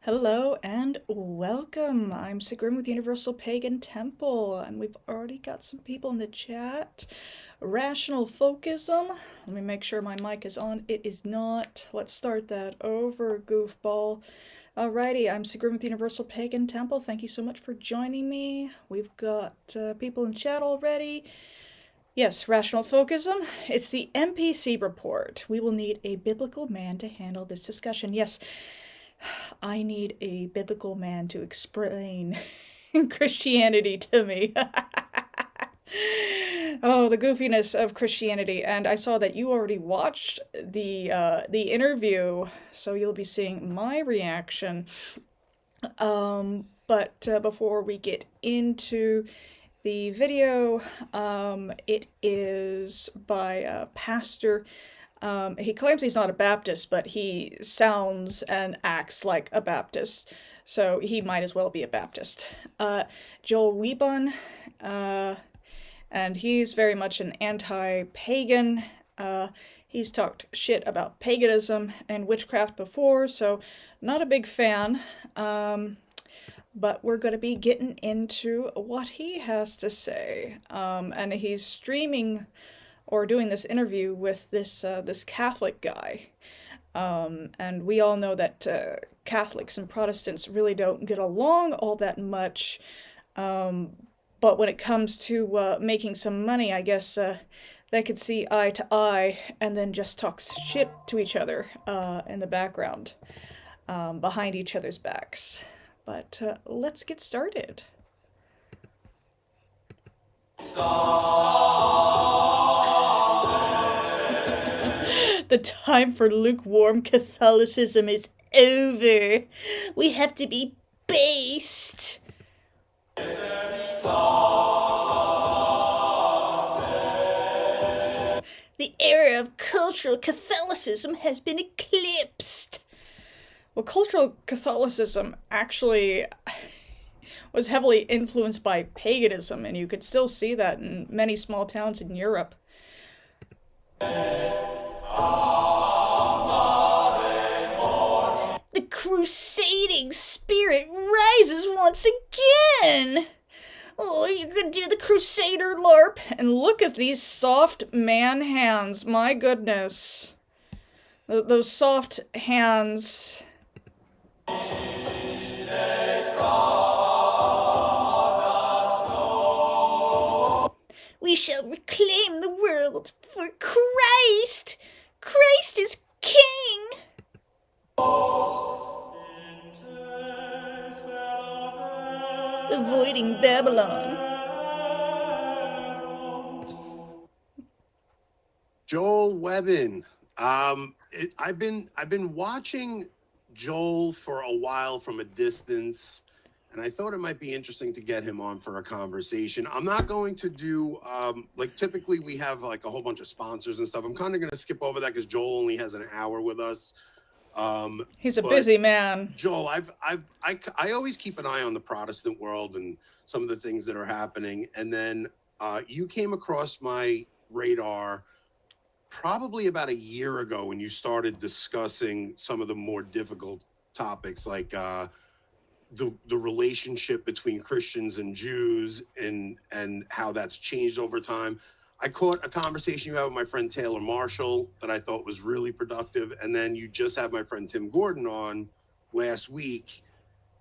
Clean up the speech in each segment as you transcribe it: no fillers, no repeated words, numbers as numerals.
Hello and welcome. I'm Sigrún with Universal Pagan Temple, and we've already got some people in the chat. Rational Folkism. Let me make sure my mic is on. It is not. Let's start that over, goofball. Alrighty, I'm Sigrún with Universal Pagan Temple. Thank you so much for joining me. We've got people in chat already. Yes, Rational Folkism. It's the NPC report. We will need a biblical man to handle this discussion. Yes, I need a biblical man to explain Christianity to me. Oh, the goofiness of Christianity. And I saw that you already watched the interview, so you'll be seeing my reaction. But before we get into the video, it is by a pastor. He claims he's not a Baptist, but he sounds and acts like a Baptist, so he might as well be a Baptist. Joel Webbon, and he's very much an anti-pagan. He's talked shit about paganism and witchcraft before, so not a big fan. But we're going to be getting into what he has to say. And he's streaming or doing this interview with this Catholic guy. And we all know that Catholics and Protestants really don't get along all that much. But when it comes to making some money, I guess they could see eye to eye and then just talk shit to each other in the background, behind each other's backs. But let's get started. The time for lukewarm Catholicism is over. We have to be based. The era of cultural Catholicism has been eclipsed. Well, cultural Catholicism actually was heavily influenced by paganism, and you could still see that in many small towns in Europe. The crusading spirit rises once again. Oh, you're gonna do the crusader LARP. And look at these soft man hands. My goodness. Those soft hands. We shall reclaim the world for Christ. Christ is King. Avoiding Babylon. Joel Webbon. I've been watching Joel for a while from a distance, and I thought it might be interesting to get him on for a conversation. I'm not going to do like typically we have like a whole bunch of sponsors and stuff. I'm kind of going to skip over that because Joel only has an hour with us. He's a busy man. Joel, I always keep an eye on the Protestant world and some of the things that are happening, and then you came across my radar probably about a year ago when you started discussing some of the more difficult topics like the relationship between Christians and Jews and how that's changed over time. I caught a conversation you had with my friend Taylor Marshall that I thought was really productive, and then you just had my friend Tim Gordon on last week.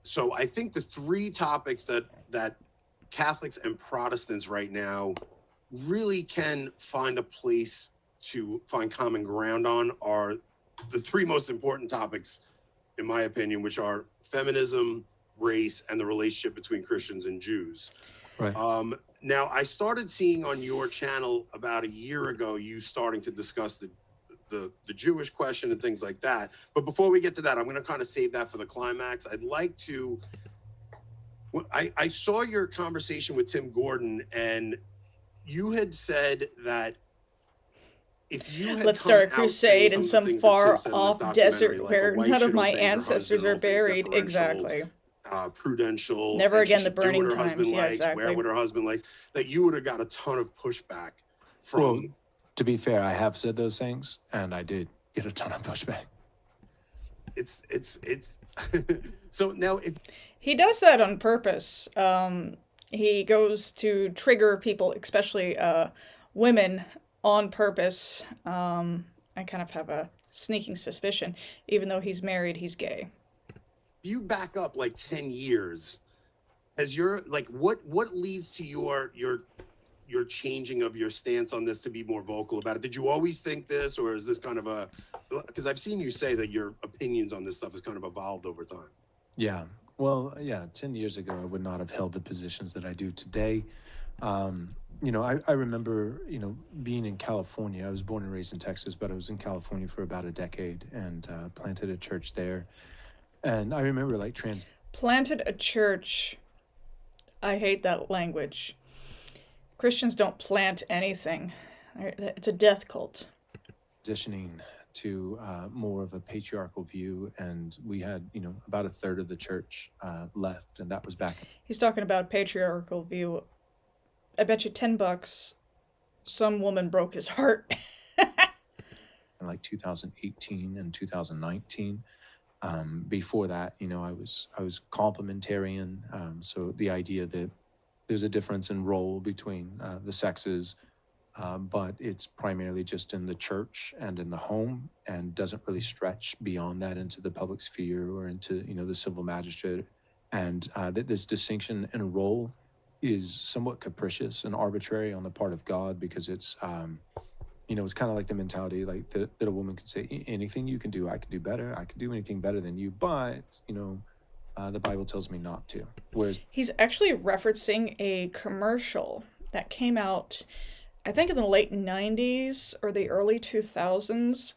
So I think the three topics that Catholics and Protestants right now really can find a place to find common ground on are the three most important topics, in my opinion, which are feminism, race, and the relationship between Christians and Jews. Right. Now, I started seeing on your channel about a year ago, you starting to discuss the Jewish question and things like that. But before we get to that, I'm going to kind of save that for the climax. I'd like to, I saw your conversation with Tim Gordon, and you had said that if you had Let's come start a out saying crusade some in of the some things that Tim far said in this off documentary, desert like a where wife none of should my obey her ancestors husband, are always buried. deferential, Exactly. prudential, Never and she again the should do what burning her husband times. Yeah, likes, wear exactly. what her husband likes, that you would have got a ton of pushback Well, from. to be fair, I have said those things, and I did get a ton of pushback. It's so now if He does that on purpose. He goes to trigger people, especially women, on purpose. I kind of have a sneaking suspicion, even though he's married, he's gay. you back up like 10 years, has your like what leads to your changing of your stance on this to be more vocal about it? Did you always think this, or is this kind of a, because I've seen you say that your opinions on this stuff has kind of evolved over time? Yeah. Well, yeah, 10 years ago, I would not have held the positions that I do today. I remember, being in California. I was born and raised in Texas, but I was in California for about a decade and planted a church there. And I remember Planted a church. I hate that language. Christians don't plant anything. It's a death cult. transitioning to more of a patriarchal view, and we had, about a third of the church left, and that was back He's talking about patriarchal view. I bet you $10 some woman broke his heart. in like 2018 and 2019. Before that, I was complementarian. So the idea that there's a difference in role between the sexes, but it's primarily just in the church and in the home, and doesn't really stretch beyond that into the public sphere or into the civil magistrate. And that this distinction in role is somewhat capricious and arbitrary on the part of God, because it's it's kind of like the mentality like that a woman can say, anything you can do, I can do better. I can do anything better than you, but the Bible tells me not to. Whereas He's actually referencing a commercial that came out, I think, in the late 90s or the early 2000s,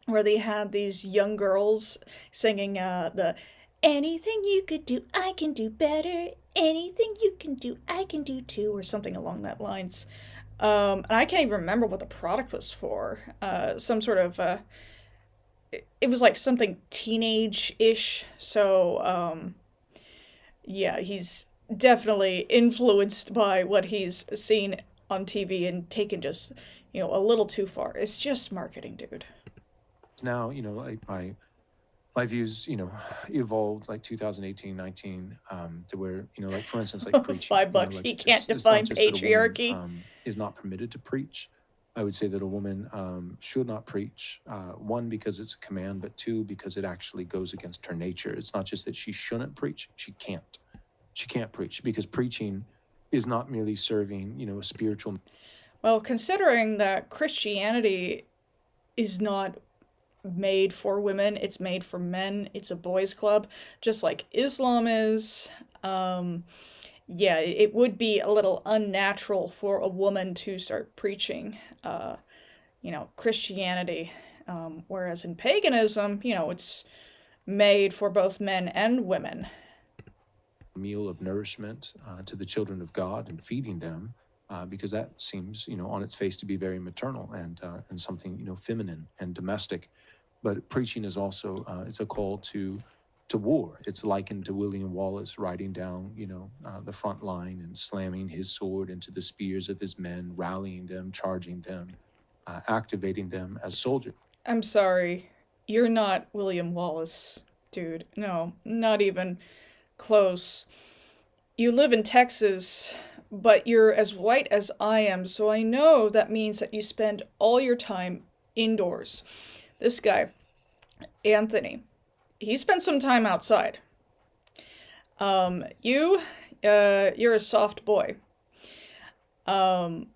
where they had these young girls singing the anything you could do, I can do better. Anything you can do, I can do too, or something along that lines. And I can't even remember what the product was for. Some sort of, it was like something teenage-ish. So, yeah, he's definitely influenced by what he's seen on TV and taken just, a little too far. It's just marketing, dude. now, my views, evolved like 2018, 19, to where, like, for instance, like preaching. $5, Like, he can't it's not define just that a patriarchy. woman is not permitted to preach. I would say that a woman should not preach, one, because it's a command, but two, because it actually goes against her nature. It's not just that she shouldn't preach, she can't. She can't preach, because preaching is not merely serving, a spiritual. Well, considering that Christianity is not made for women, it's made for men, it's a boys' club, just like Islam is. Yeah, it would be a little unnatural for a woman to start preaching, Christianity. Whereas in paganism, it's made for both men and women. Meal of nourishment to the children of God and feeding them, because that seems, on its face to be very maternal and something, feminine and domestic. But preaching is also, it's a call to war. It's likened to William Wallace riding down, the front line and slamming his sword into the spears of his men, rallying them, charging them, activating them as soldiers. I'm sorry, you're not William Wallace, dude. No, not even close. You live in Texas, but you're as white as I am, so I know that means that you spend all your time indoors. This guy, Anthony, he spent some time outside. You're a soft boy. And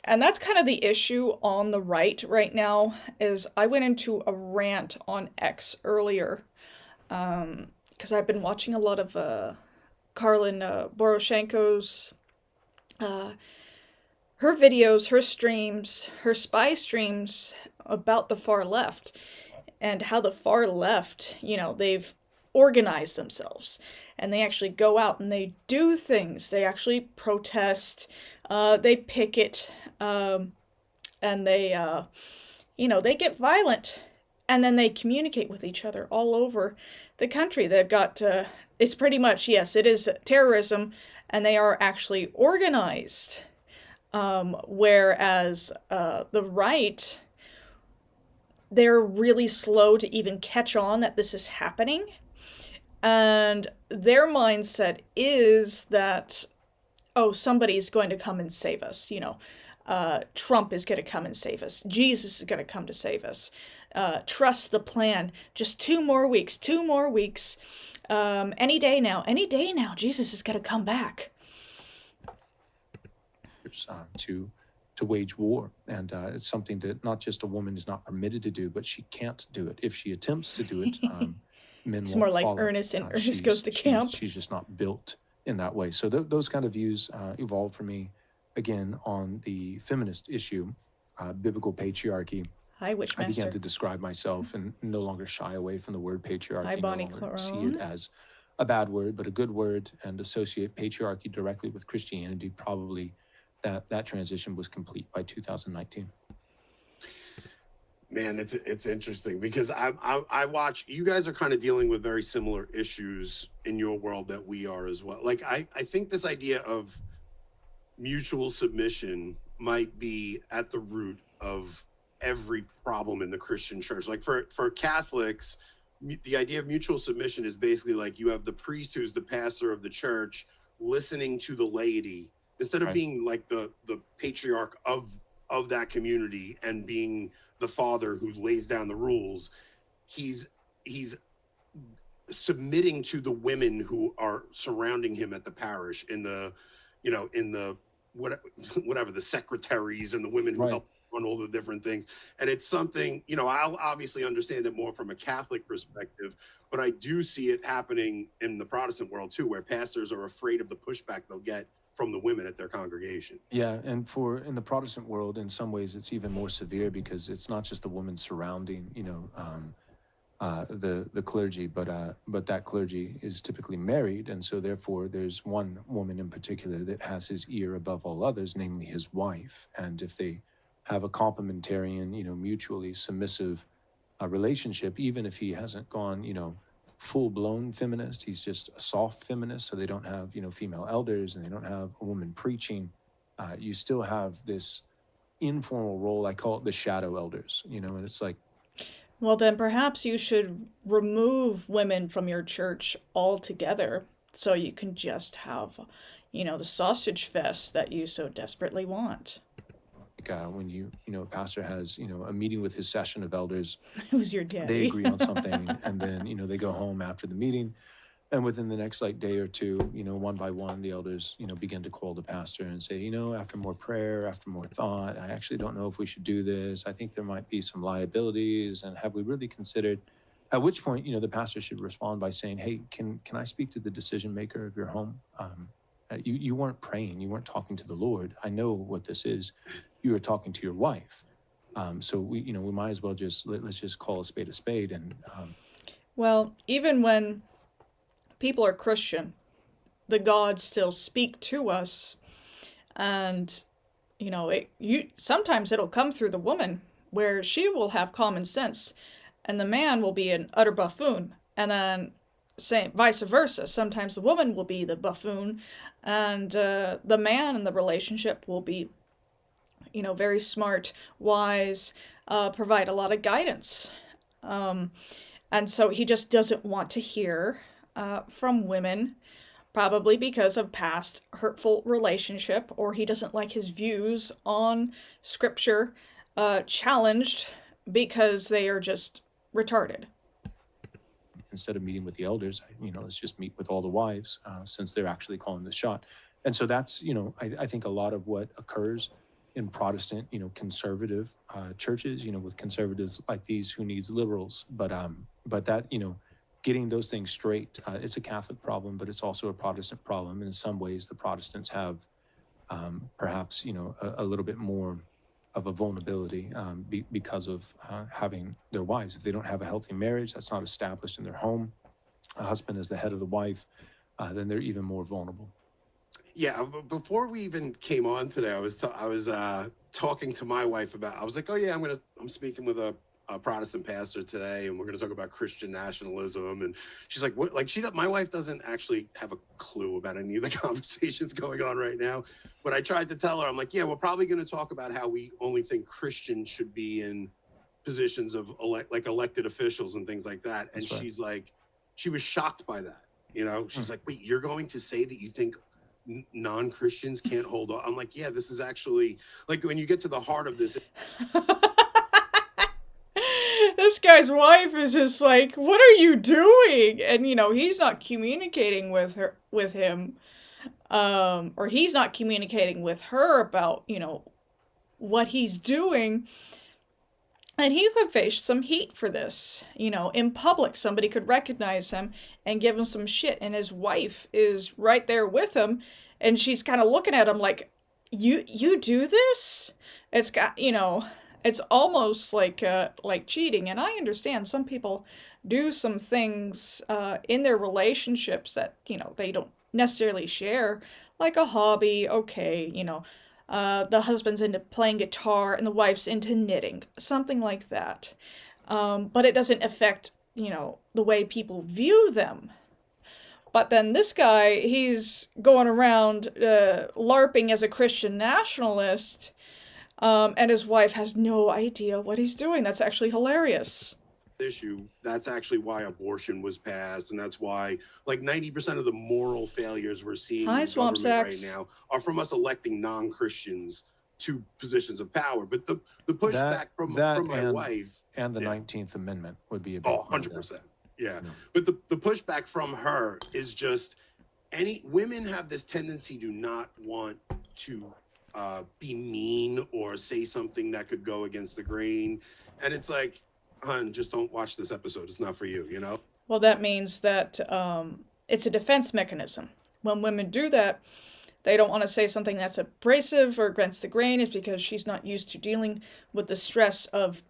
that's kind of the issue on the right now, is I went into a rant on X earlier, because I've been watching a lot of Karlin Poroshenko's, her videos, her streams, her spy streams about the far left, and how the far left, they've organized themselves, and they actually go out and they do things. They actually protest, they picket. and they, they get violent, and then they communicate with each other all over the country. They've got, it's pretty much, yes, it is terrorism, and they are actually organized. Whereas the right, they're really slow to even catch on that this is happening. And their mindset is that, oh, somebody's going to come and save us. Trump is going to come and save us. Jesus is going to come to save us. Trust the plan. Just 2 more weeks, 2 more weeks. Any day now, Jesus is going to come back. To wage war, and it's something that not just a woman is not permitted to do, but she can't do it. If she attempts to do it, men It's won't more like follow. Ernest, and Ernest goes to camp. She's just not built in that way. So those kind of views evolved for me, again, on the feminist issue, biblical patriarchy. Hi, Witchmaster. I began to describe myself and no longer shy away from the word patriarchy. Hi, Bonnie no longer Clarone. see it as a bad word, but a good word, and associate patriarchy directly with Christianity. Probably that transition was complete by 2019. Man, it's interesting because I watch, you guys are kind of dealing with very similar issues in your world that we are as well. Like I think this idea of mutual submission might be at the root of every problem in the Christian church. Like for Catholics, the idea of mutual submission is basically like you have the priest who's the pastor of the church listening to the laity instead of being like the patriarch of that community and being the father who lays down the rules. He's submitting to the women who are surrounding him at the parish, in the whatever, the secretaries and the women who help run all the different things. And it's something, I'll obviously understand it more from a Catholic perspective, but I do see it happening in the Protestant world too, where pastors are afraid of the pushback they'll get from the women at their congregation. Yeah, and in the Protestant world, in some ways, it's even more severe because it's not just the woman surrounding, the clergy, but that clergy is typically married, and so therefore there's one woman in particular that has his ear above all others, namely his wife. And if they have a complementarian, mutually submissive relationship, even if he hasn't gone, full-blown feminist, he's just a soft feminist, so they don't have female elders and they don't have a woman preaching, you still have this informal role. I call it the shadow elders, and it's like, well, then perhaps you should remove women from your church altogether so you can just have the sausage fest that you so desperately want. When a pastor has a meeting with his session of elders, who's your daddy? They agree on something, and then they go home after the meeting, and within the next day or two, one by one, the elders begin to call the pastor and say, after more prayer, after more thought, I actually don't know if we should do this. I think there might be some liabilities, and have we really considered? At which point, the pastor should respond by saying, hey, can I speak to the decision maker of your home? You weren't praying, you weren't talking to the Lord. I know what this is. You were talking to your wife. So we might as well let's just call a spade. And well, even when people are Christian, the gods still speak to us, and sometimes it'll come through the woman, where she will have common sense, and the man will be an utter buffoon, and then vice versa. Sometimes the woman will be the buffoon, and the man in the relationship will be, very smart, wise, provide a lot of guidance. And so he just doesn't want to hear from women, probably because of past hurtful relationship, or he doesn't like his views on scripture challenged because they are just retarded. Instead of meeting with the elders, let's just meet with all the wives, since they're actually calling the shot. And so that's, I think a lot of what occurs in Protestant, conservative churches, with conservatives like these who needs liberals. But that, getting those things straight, it's a Catholic problem, but it's also a Protestant problem. And in some ways, the Protestants have perhaps, a little bit more of a vulnerability because of having their wives. If they don't have a healthy marriage that's not established in their home, a husband is the head of the wife, then they're even more vulnerable. Yeah, before we even came on today, I was talking to my wife about, I was like, oh yeah, I'm speaking with a Protestant pastor today, and we're going to talk about Christian nationalism. And she's like, what? Like, my wife doesn't actually have a clue about any of the conversations going on right now. But I tried to tell her, I'm like, yeah, we're probably going to talk about how we only think Christians should be in positions of elected officials and things like that. And she's like, she was shocked by that. You know, she's like, wait, you're going to say that you think non-Christians can't hold on? I'm like, yeah, this is actually, like, when you get to the heart of this. This guy's wife is just like, what are you doing? And, you know, he's not communicating with him, or he's not communicating with her about, you know, what he's doing. And he could face some heat for this. You know, in public, somebody could recognize him and give him some shit. And his wife is right there with him. And she's kind of looking at him like, you do this? It's got, you know, it's almost like cheating. And I understand some people do some things in their relationships that, you know, they don't necessarily share, like a hobby. Okay, you know, the husband's into playing guitar and the wife's into knitting, something like that. But it doesn't affect, you know, the way people view them. But then this guy, he's going around LARPing as a Christian nationalist, and his wife has no idea what he's doing. That's actually hilarious. Issue. That's actually why abortion was passed, and that's why like 90% of the moral failures we're seeing in government right now are from us electing non-Christians to positions of power. But the pushback from my wife and the 19th Amendment would be a big 100%. Yeah. But the pushback from her is just women have this tendency to not want to be mean or say something that could go against the grain, and it's like, hun, just don't watch this episode. It's not for you, you know? Well, that means that it's a defense mechanism. When women do that, they don't want to say something that's abrasive or against the grain. It's because she's not used to dealing with the stress of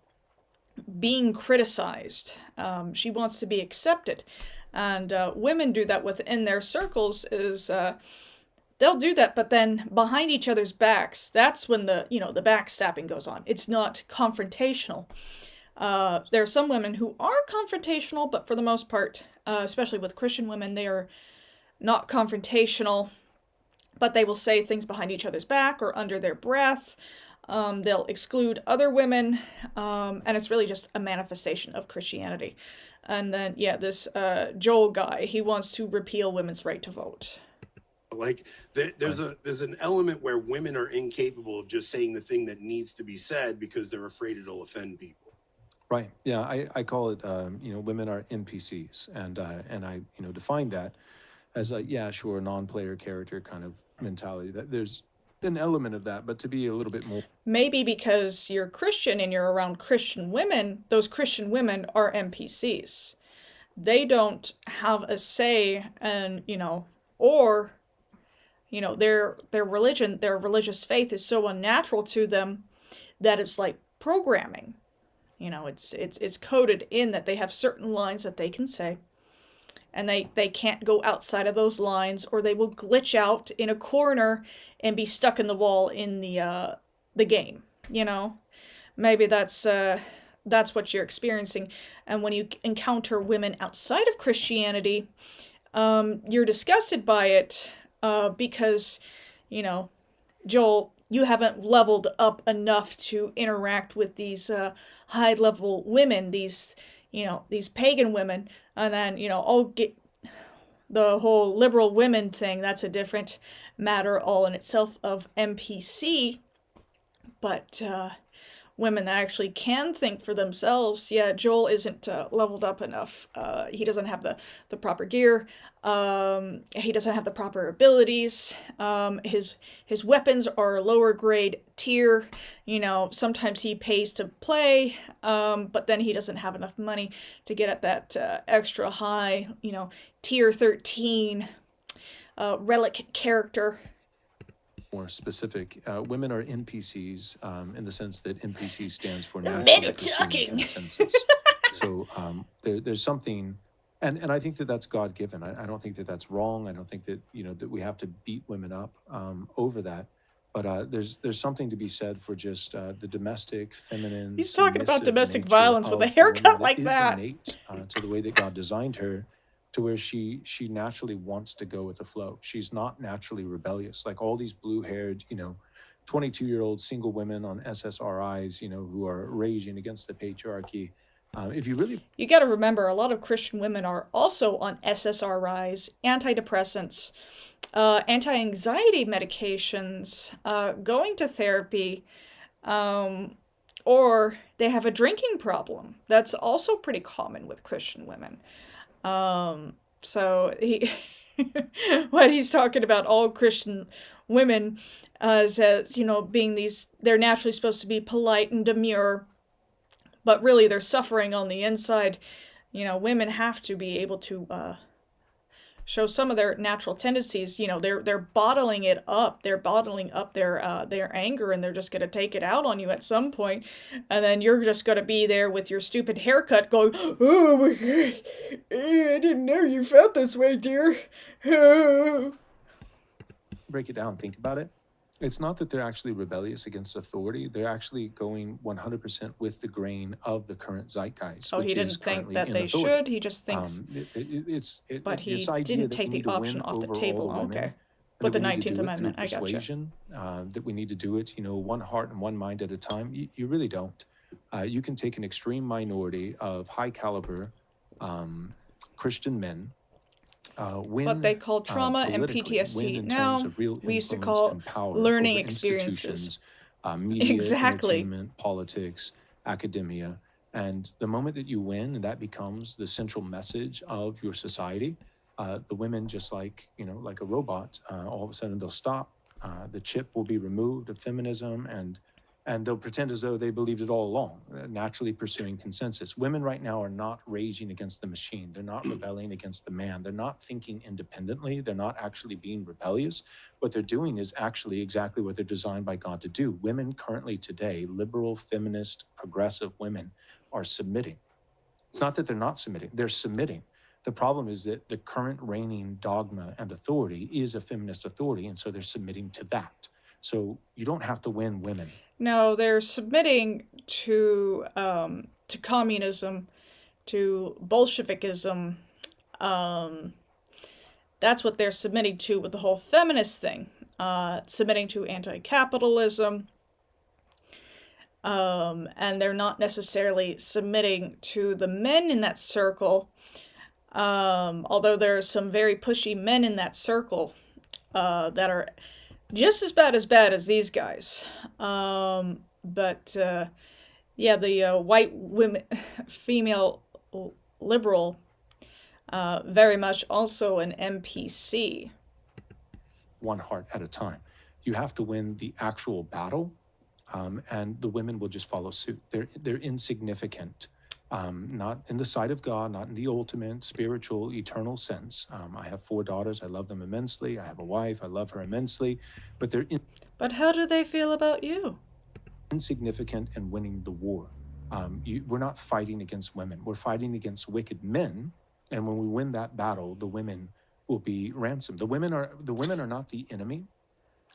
being criticized. She wants to be accepted. And women do that within their circles is they'll do that, but then behind each other's backs, that's when the backstabbing goes on. It's not confrontational. There are some women who are confrontational, but for the most part, especially with Christian women, they are not confrontational, but they will say things behind each other's back or under their breath. They'll exclude other women, and it's really just a manifestation of Christianity. And then, yeah, this Joel guy, he wants to repeal women's right to vote. Like there's an element where women are incapable of just saying the thing that needs to be said because they're afraid it'll offend people. Right. Yeah, I call it, women are NPCs, and I, define that as a, yeah, sure, non-player character kind of mentality. That there's an element of that, but to be a little bit more. Maybe because you're Christian and you're around Christian women, those Christian women are NPCs. They don't have a say, and their religion, their religious faith is so unnatural to them that it's like programming. It's coded in that they have certain lines that they can say, and they can't go outside of those lines, or they will glitch out in a corner and be stuck in the wall in the game. Maybe that's what you're experiencing. And when you encounter women outside of Christianity, you're disgusted by it because, Joel, you haven't leveled up enough to interact with these high-level women, these pagan women, and then, get the whole liberal women thing. That's a different matter all in itself of NPC, but women that actually can think for themselves, yeah, Joel isn't leveled up enough. He doesn't have the proper gear. He doesn't have the proper abilities. His weapons are lower grade tier. Sometimes he pays to play, but then he doesn't have enough money to get at that extra high, tier 13 relic character. More specific, women are NPCs in the sense that NPC stands for naturally men are pursued talking consensus. So there's something, and I think that's God-given. I don't think that's wrong. I don't think that that we have to beat women up over that. But there's something to be said for just the domestic, feminine, He's talking about submissive domestic nature violence with a of the woman haircut like is that. innate to the way that God designed her, to where she naturally wants to go with the flow. She's not naturally rebellious, like all these blue-haired, 22-year-old single women on SSRIs, who are raging against the patriarchy. If you really You got to remember, a lot of Christian women are also on SSRIs, antidepressants, anti-anxiety medications, going to therapy, or they have a drinking problem. That's also pretty common with Christian women. So what he's talking about, all Christian women as being they're naturally supposed to be polite and demure, but really they're suffering on the inside. Women have to be able to show some of their natural tendencies. They're bottling it up. They're bottling up their anger, and they're just going to take it out on you at some point. And then you're just going to be there with your stupid haircut going, "Oh my God, I didn't know you felt this way, dear." break it down, think about it, it's not that they're actually rebellious against authority. They're actually going 100% with the grain of the current zeitgeist. Oh, he which didn't is think currently that in they authority. should. He just thinks. But he this idea didn't that take we the need to option win off the over table. all women, Okay. and With the that we need to 19th do it Amendment, through I gotcha. persuasion, that we need to do it, one heart and one mind at a time. You really don't. You can take an extreme minority of high caliber Christian men, win What they call trauma and politically, win PTSD. in Now, terms of real we used to influence call and power learning over experiences. institutions, media, Exactly. entertainment, politics, academia. And the moment that you win and that becomes the central message of your society, the women, just like a robot, all of a sudden they'll stop. The chip will be removed of feminism, and they'll pretend as though they believed it all along, naturally pursuing consensus. Women right now are not raging against the machine. They're not rebelling against the man. They're not thinking independently. They're not actually being rebellious. What they're doing is actually exactly what they're designed by God to do. Women currently today, liberal, feminist, progressive women, are submitting. It's not that they're not submitting. They're submitting. The problem is that the current reigning dogma and authority is a feminist authority, and so they're submitting to that. So you don't have to win women. No, they're submitting to communism, to Bolshevikism. That's what they're submitting to with the whole feminist thing. Submitting to anti-capitalism. And they're not necessarily submitting to the men in that circle. Although there are some very pushy men in that circle that are just as bad as these guys. But the white women, female liberal, very much also an NPC. One heart at a time. You have to win the actual battle, and the women will just follow suit. They're insignificant. Not in the sight of God, not in the ultimate spiritual, eternal sense. I have 4 daughters. I love them immensely. I have a wife. I love her immensely. But they're But how do they feel about you? insignificant in winning the war. We're not fighting against women. We're fighting against wicked men. And when we win that battle, the women will be ransomed. The women are not the enemy.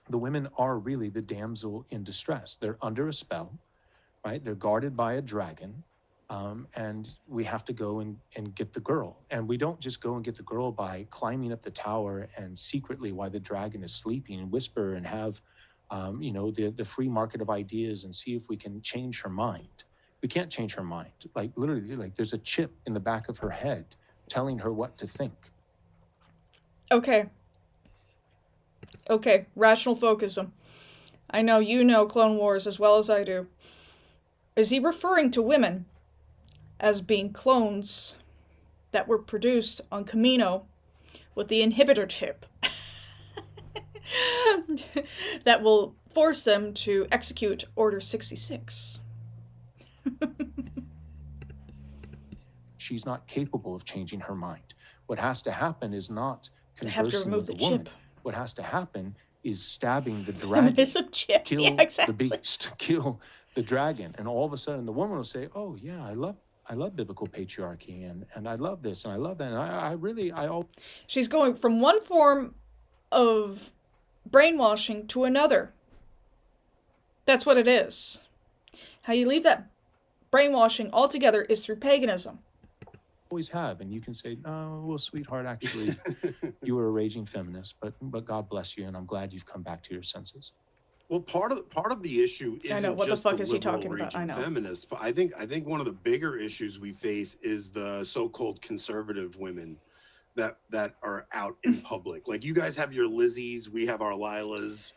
The women are really the damsel in distress. They're under a spell, right? They're guarded by a dragon. And we have to go and get the girl. And we don't just go and get the girl by climbing up the tower and secretly, while the dragon is sleeping, and whisper and have, the free market of ideas and see if we can change her mind. We can't change her mind. Like literally, like there's a chip in the back of her head telling her what to think. Okay, rational focusism. I know you know Clone Wars as well as I do. Is he referring to women as being clones that were produced on Camino with the inhibitor chip that will force them to execute Order 66? She's not capable of changing her mind. What has to happen is not They have to conversing remove with the the woman. chip. What has to happen is stabbing the dragon, Feminism chips, kill yeah, exactly. the beast, kill the dragon, and all of a sudden the woman will say, "Oh yeah, I love biblical patriarchy, and I love this, and I love that, and I She's going from one form of brainwashing to another. That's what it is. How you leave that brainwashing altogether is through paganism. Always have, and you can say, "Oh, well, sweetheart, actually, you were a raging feminist, but God bless you, and I'm glad you've come back to your senses." Well, part of the issue I know, isn't what the just fuck the is he liberal talking about? I raging know. feminists, but I think one of the bigger issues we face is the so-called conservative women that are out in public. Like, you guys have your Lizzies, we have our Lilas.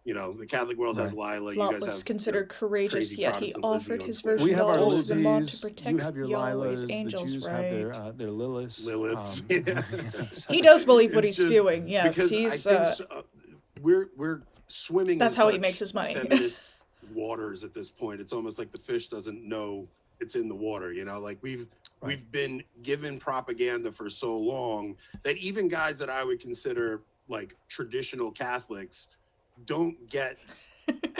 You know, the Catholic world has Lila. You Lot guys was have considered courageous, crazy yet he Protestant Lizzie offered on his Twitter. virgin We have our daughters to the mod to Lizzies, protect you have your Yahweh's Lilas, angels, the Jews right? have their Liliths. Liliths. He does believe what It's he's just spewing. Yes, because he's. I think we're swimming. That's in how he such makes his money. Feminist waters at this point. It's almost like the fish doesn't know it's in the water. You know, like we've been given propaganda for so long that even guys that I would consider like traditional Catholics don't get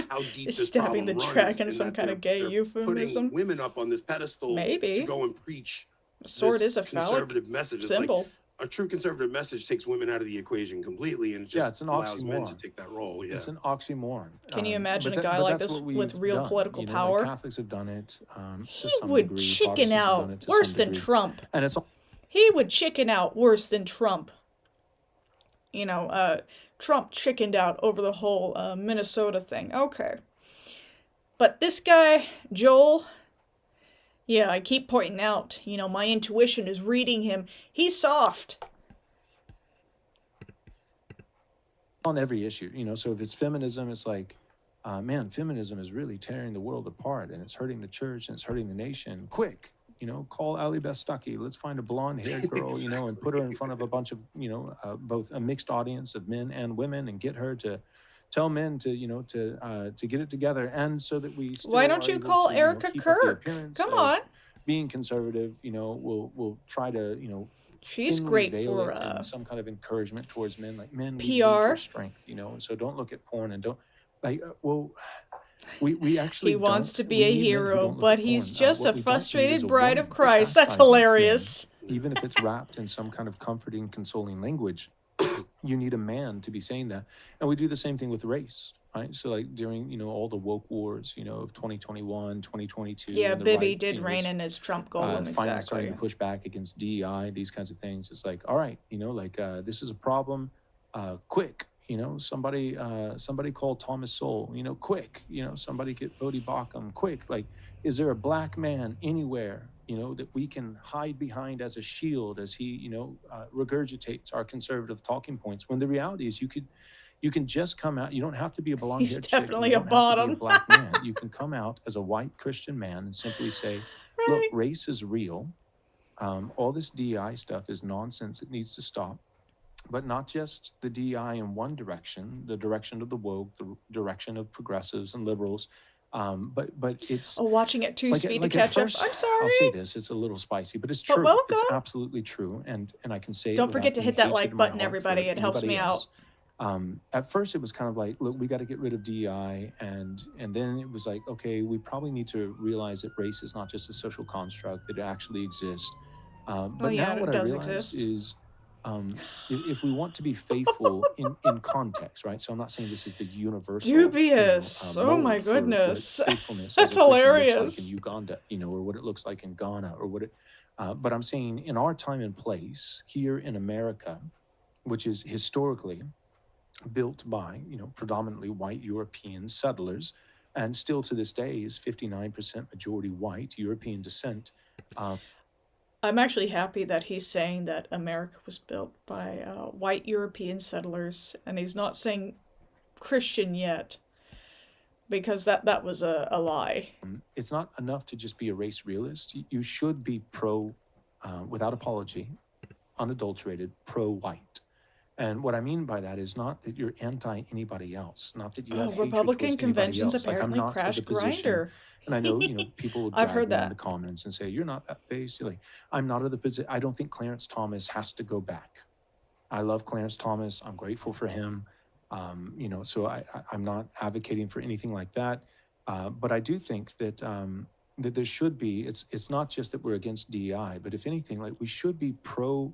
how deep Is this stabbing problem the runs, dragon and some that kind of gay they're euphemism? putting women up on this pedestal Maybe. to go and preach The sword this is a phallic conservative message. It's symbol. like a true conservative message takes women out of the equation completely, and it just it's an allows men to oxymoron. take that role. Yeah, It's an oxymoron. Can you imagine but a guy but like that's this what with we've real done. political You know, power? like Catholics have done it to He some would degree. chicken Protestants have done out it to worse some than degree. Trump. And it's He would chicken out worse than Trump. You know, Trump chickened out over the whole Minnesota thing. Okay. But this guy, Joel, yeah, I keep pointing out, you know, my intuition is reading him. He's soft. on every issue, you know. So if it's feminism, it's like, man, feminism is really tearing the world apart, and it's hurting the church, and it's hurting the nation. Quick, you know, call Ali Beth Stuckey. Let's find a blonde-haired girl, you know, and put her in front of a bunch of, you know, both a mixed audience of men and women, and get her to tell men to, you know, to get it together, and so that we still Why don't are you able call to, you know, Erica keep up the Kirk? appearance Come of on. being conservative. You know, we'll try to, you know, She's thinly great veil for it in some kind of encouragement towards men, like, men, we need PR. your strength, you know. And so don't look at porn, and don't like well we actually He wants don't- to be we a need men who hero, don't look but at he's porn. just What a we don't need frustrated is a bride woman of Christ. That's chastising men, hilarious. even if it's wrapped in some kind of comforting, consoling language. You need a man to be saying that. And we do the same thing with race, right? So like during, you know, all the woke wars, you know, of 2021, 2022. Yeah, and the Bibby right, did you know, reign was, in his Trump golem, finally starting exactly. to push back against DEI, these kinds of things. It's like, all right, you know, like this is a problem. Quick, you know, somebody call Thomas Sowell, you know, quick, you know, somebody get Bodie Bacham, quick. Like, is there a black man anywhere, you know, that we can hide behind as a shield as he, you know, regurgitates our conservative talking points? When the reality is you can just come out. You don't have to be a blonde-haired He's chick. definitely You a don't have to bottom. be a black man. You can come out as a white Christian man and simply say, look, Right. race is real. All this DEI stuff is nonsense. It needs to stop. But not just the DEI in one direction, the direction of the woke, the direction of progressives and liberals, but it's Oh, watching it too speed to at catch first, up. I'm sorry. I'll say this: it's a little spicy, but it's But true. welcome. It's absolutely true, and I can say it Don't forget without to any hit that hatred like in my button, heart everybody. for It helps anybody me else. out. At first, it was kind of like, look, we got to get rid of DEI, and then it was like, okay, we probably need to realize that race is not just a social construct; that it actually exists. But yeah, now it what I does realize exist. is, if we want to be faithful in context, right? So I'm not saying this is the universal. Dubious. Oh my mode for what goodness. faithfulness That's as a Christian looks hilarious. like in Uganda, you know, or what it looks like in Ghana, or what it. But I'm saying in our time and place here in America, which is historically built by, you know, predominantly white European settlers, and still to this day is 59% majority white European descent. I'm actually happy that he's saying that America was built by white European settlers, and he's not saying Christian yet, because that was a lie. It's not enough to just be a race realist. You should be pro, without apology, unadulterated, pro-white. And what I mean by that is not that you're anti anybody else, not that you have hatred Republican towards anybody conventions else. Like, I'm apparently not of the crashed position, Grindr. and I know, you know, people will I've drag heard me that. into comments and say, you're not that based. Like, I'm not of the position. I don't think Clarence Thomas has to go back. I love Clarence Thomas. I'm grateful for him. You know, so I'm not advocating for anything like that. But I do think that that there should be, it's not just that we're against DEI, but if anything, like, we should be pro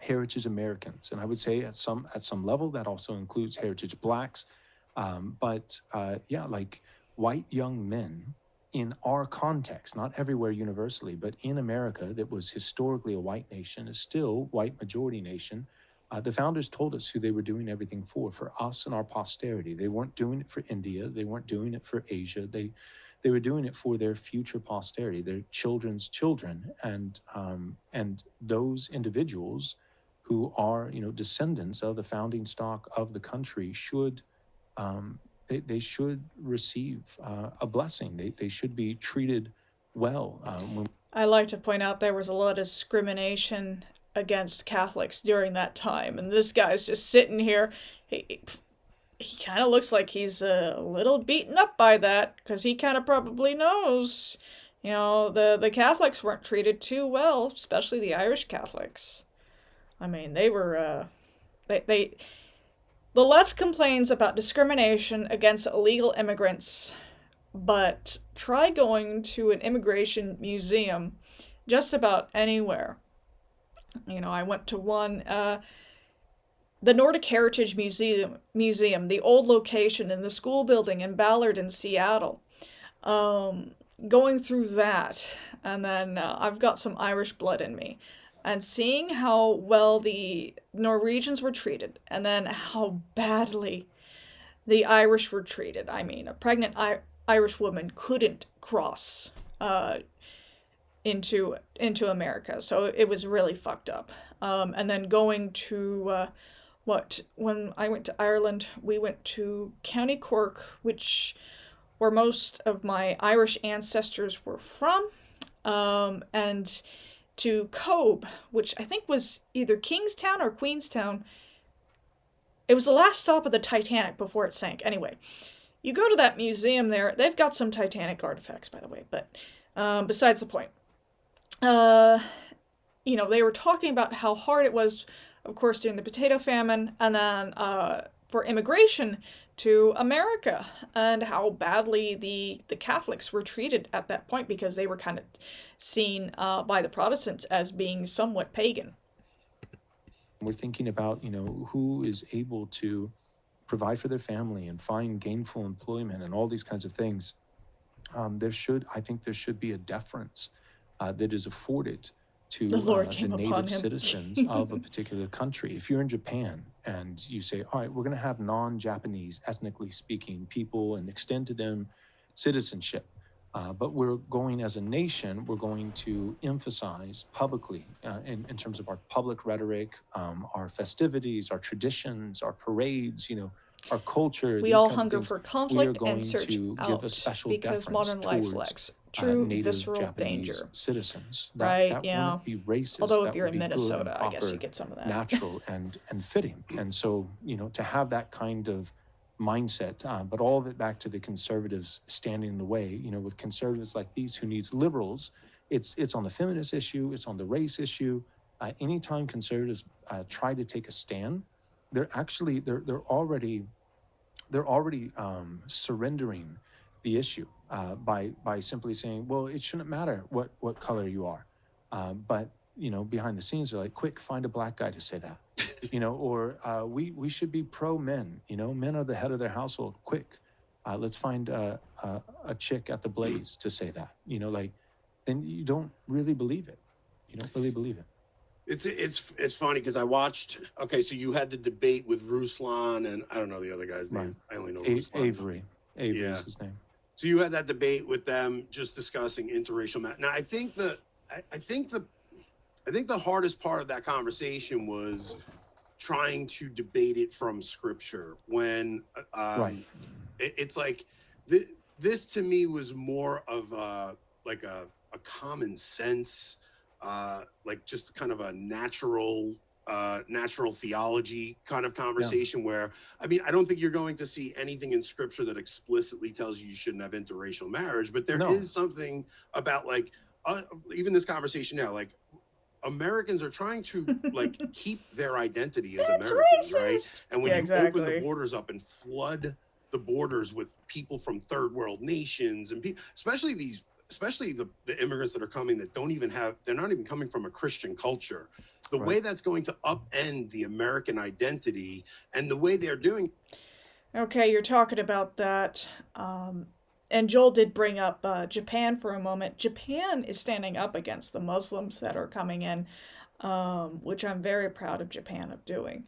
heritage Americans. And I would say at some level that also includes heritage blacks. But yeah, like, white young men in our context, not everywhere universally, but in America, that was historically a white nation, is still white majority nation. The founders told us who they were doing everything for us and our posterity. They weren't doing it for India. They weren't doing it for Asia. They were doing it for their future posterity, their children's children. And those individuals who are, descendants of the founding stock of the country should, they should receive a blessing. They should be treated well. I like to point out there was a lot of discrimination against Catholics during that time, and this guy's just sitting here. He kind of looks like he's a little beaten up by that, because he kind of probably knows, the Catholics weren't treated too well, especially the Irish Catholics. I mean, they were, the left complains about discrimination against illegal immigrants, but try going to an immigration museum just about anywhere. I went to one, the Nordic Heritage Museum, the old location in the school building in Ballard in Seattle. Going through that, and then I've got some Irish blood in me. And seeing how well the Norwegians were treated, and then how badly the Irish were treated. I mean, a pregnant Irish woman couldn't cross into America, so it was really fucked up. And then going to when I went to Ireland, we went to County Cork, where most of my Irish ancestors were from, and to Cobh, which I think was either Kingstown or Queenstown. It was the last stop of the Titanic before it sank. Anyway, you go to that museum there. They've got some Titanic artifacts, by the way, but besides the point. They were talking about how hard it was, of course, during the potato famine, and then for immigration to America, and how badly the Catholics were treated at that point, because they were kind of seen by the Protestants as being somewhat pagan. We're thinking about, who is able to provide for their family and find gainful employment and all these kinds of things. I think there should be a deference that is afforded to the native citizens of a particular country. If you're in Japan and you say, all right, we're going to have non-Japanese, ethnically speaking people and extend to them citizenship, but we're going as a nation, we're going to emphasize publicly in terms of our public rhetoric, our festivities, our traditions, our parades, our culture. We all hunger for conflict and search out, because modern life lacks true visceral Japanese danger. Citizens. That yeah. Wouldn't be racist. Although that if you're would in be Minnesota, I guess you get some of that. Natural and fitting. And so, to have that kind of mindset, but all of it back to the conservatives standing in the way, with conservatives like these who needs liberals, it's on the feminist issue, it's on the race issue. Anytime conservatives try to take a stand, they're already surrendering the issue by simply saying, well, it shouldn't matter what color you are. But, behind the scenes, they're like, quick, find a black guy to say that, or we should be pro-men, men are the head of their household. Quick, let's find a chick at the Blaze to say that, then you don't really believe it. You don't really believe it. It's funny because I watched. Okay, so you had the debate with Ruslan and I don't know the other guy's name. Right. I only know Ruslan. Avery is his name. So you had that debate with them, just discussing interracial marriage. Now, I think the hardest part of that conversation was trying to debate it from scripture. When Right. It's like this to me was more of a common sense. Like just kind of a natural theology kind of conversation where, I don't think you're going to see anything in scripture that explicitly tells you shouldn't have interracial marriage, but there is something about even this conversation now, Americans are trying to keep their identity as Americans, right? And when you open the borders up and flood the borders with people from third world nations and especially the immigrants that are coming that they're not even coming from a Christian culture. The way that's going to upend the American identity and the way they're doing. Okay, you're talking about that. and Joel did bring up Japan for a moment. Japan is standing up against the Muslims that are coming in, which I'm very proud of Japan of doing.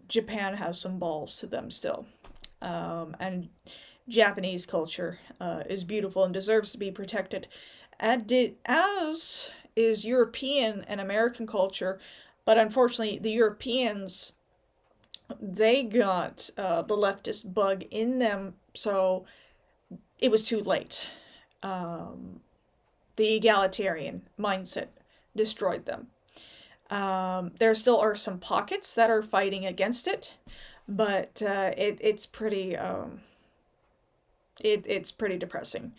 Japan has some balls to them still. And Japanese culture is beautiful and deserves to be protected, as is European and American culture. But unfortunately, the Europeans, they got the leftist bug in them, so it was too late. The egalitarian mindset destroyed them. There still are some pockets that are fighting against it, but it's pretty it's pretty depressing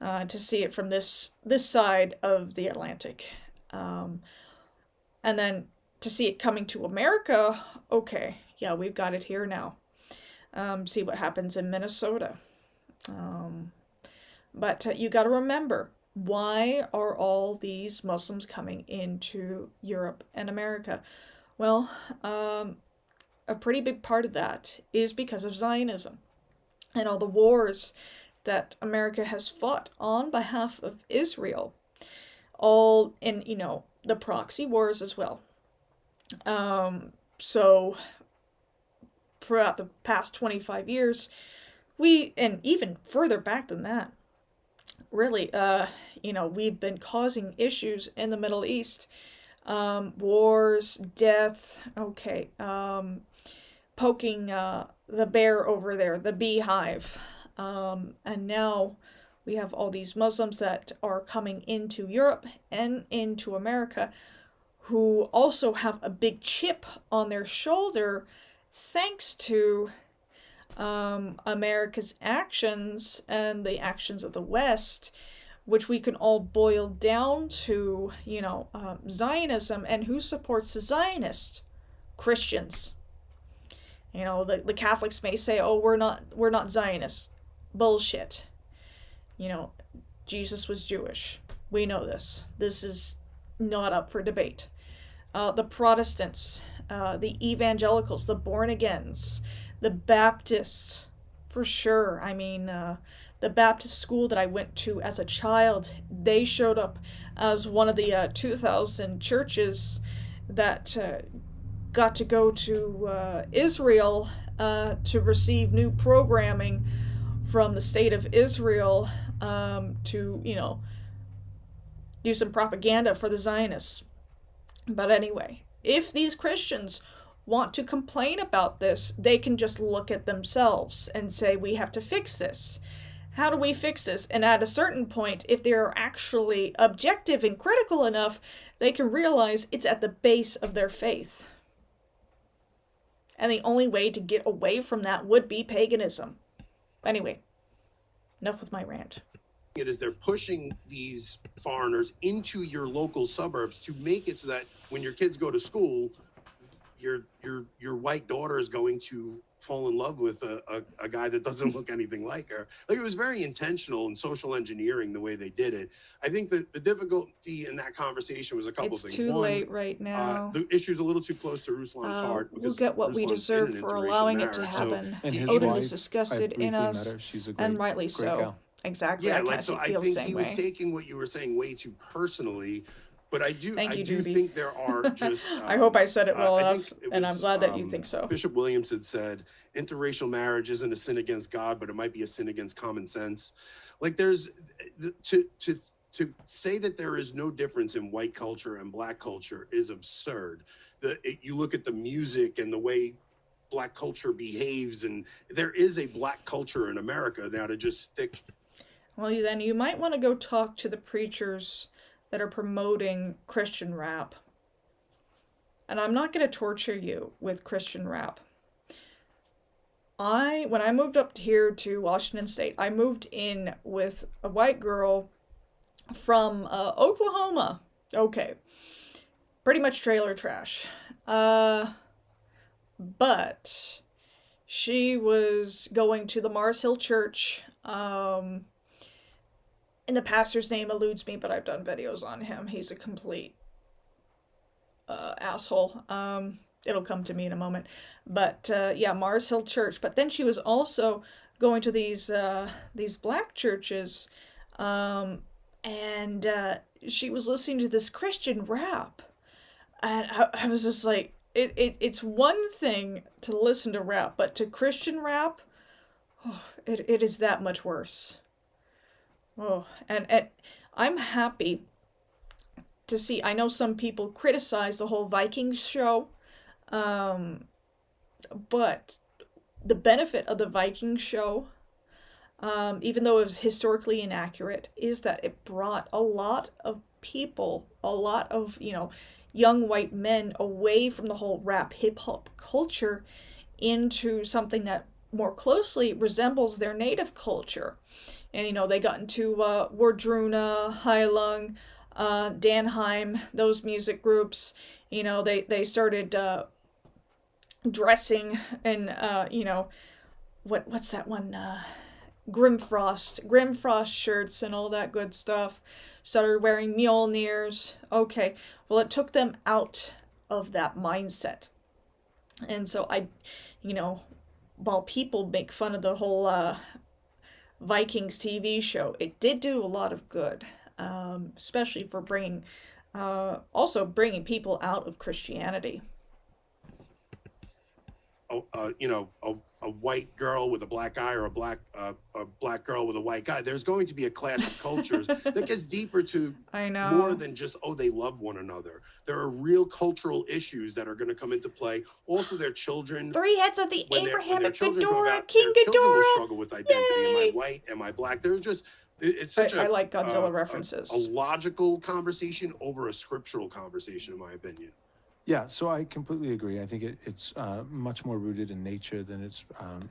to see it from this side of the Atlantic, and then to see it coming to America. Okay, yeah, we've got it here now. See what happens in Minnesota. But you got to remember, why are all these Muslims coming into Europe and America? Well, a pretty big part of that is because of Zionism and all the wars that America has fought on behalf of Israel, all in, the proxy wars as well. So throughout the past 25 years, and even further back than that, really, we've been causing issues in the Middle East. Wars, death, poking the bear over there, the beehive. And now we have all these Muslims that are coming into Europe and into America, who also have a big chip on their shoulder thanks to America's actions and the actions of the West, which we can all boil down to, Zionism. And who supports the Zionists? Christians. The Catholics may say, "Oh, we're not Zionists." Bullshit. Jesus was Jewish. We know this. This is not up for debate. The Protestants, the evangelicals, the born-agains, the Baptists, for sure. I mean, the Baptist school that I went to as a child, they showed up as one of the 2,000 churches that got to go to Israel to receive new programming from the state of Israel to, do some propaganda for the Zionists. But anyway, if these Christians want to complain about this, they can just look at themselves and say, we have to fix this. How do we fix this? And at a certain point, if they're actually objective and critical enough, they can realize it's at the base of their faith. And the only way to get away from that would be paganism. Anyway, enough with my rant. It is they're pushing these foreigners into your local suburbs to make it so that when your kids go to school, your white daughter is going to fall in love with a guy that doesn't look anything like her. Like, it was very intentional and social engineering the way they did it. I think that the difficulty in that conversation was a couple things. It's too late right now. The issu's a little too close to Ruslan's heart. We'll get what we deserve for allowing it to happen. Odin is disgusted in us, and rightly so. Gal. Exactly. Yeah, I think he was taking what you were saying way too personally. But I do think there are just... I hope I said it well enough, and I'm glad that you think so. Bishop Williams had said, interracial marriage isn't a sin against God, but it might be a sin against common sense. Like, there's... To say that there is no difference in white culture and black culture is absurd. You look at the music and the way black culture behaves, and there is a black culture in America. Now, to just stick... Well, then you might want to go talk to the preachers that are promoting Christian rap. And I'm not going to torture you with Christian rap. When I moved up here to Washington State, I moved in with a white girl from Oklahoma. Okay. Pretty much trailer trash. But she was going to the Mars Hill Church, and the pastor's name eludes me, but I've done videos on him. He's a complete asshole. It'll come to me in a moment. But yeah, Mars Hill Church. But then she was also going to these black churches, and she was listening to this Christian rap, and I was just like, it's one thing to listen to rap, but to Christian rap, oh, it is that much worse. Oh, and I'm happy to see. I know some people criticize the whole Vikings show, but the benefit of the Vikings show, even though it was historically inaccurate, is that it brought a lot of people, a lot of, young white men away from the whole rap hip hop culture into something that more closely resembles their native culture. And, they got into Wardruna, Heilung, Danheim, those music groups. They started dressing in, what's that one? Grimfrost shirts and all that good stuff. Started wearing Mjolnirs. Okay, well, it took them out of that mindset. And so while people make fun of the whole Vikings TV show, it did do a lot of good, especially for bringing people out of Christianity. A white girl with a black eye, or a black girl with a white guy. There's going to be a clash of cultures that gets deeper to more than just, they love one another. There are real cultural issues that are going to come into play. Also, their children. 3 heads of the Abrahamic Ghidorah, King Ghidorah. Children will struggle with identity. Yay! Am I white? Am I black? There's just, it's such I like Godzilla references. A logical conversation over a scriptural conversation, in my opinion. Yeah, so I completely agree. I think it's much more rooted in nature than it's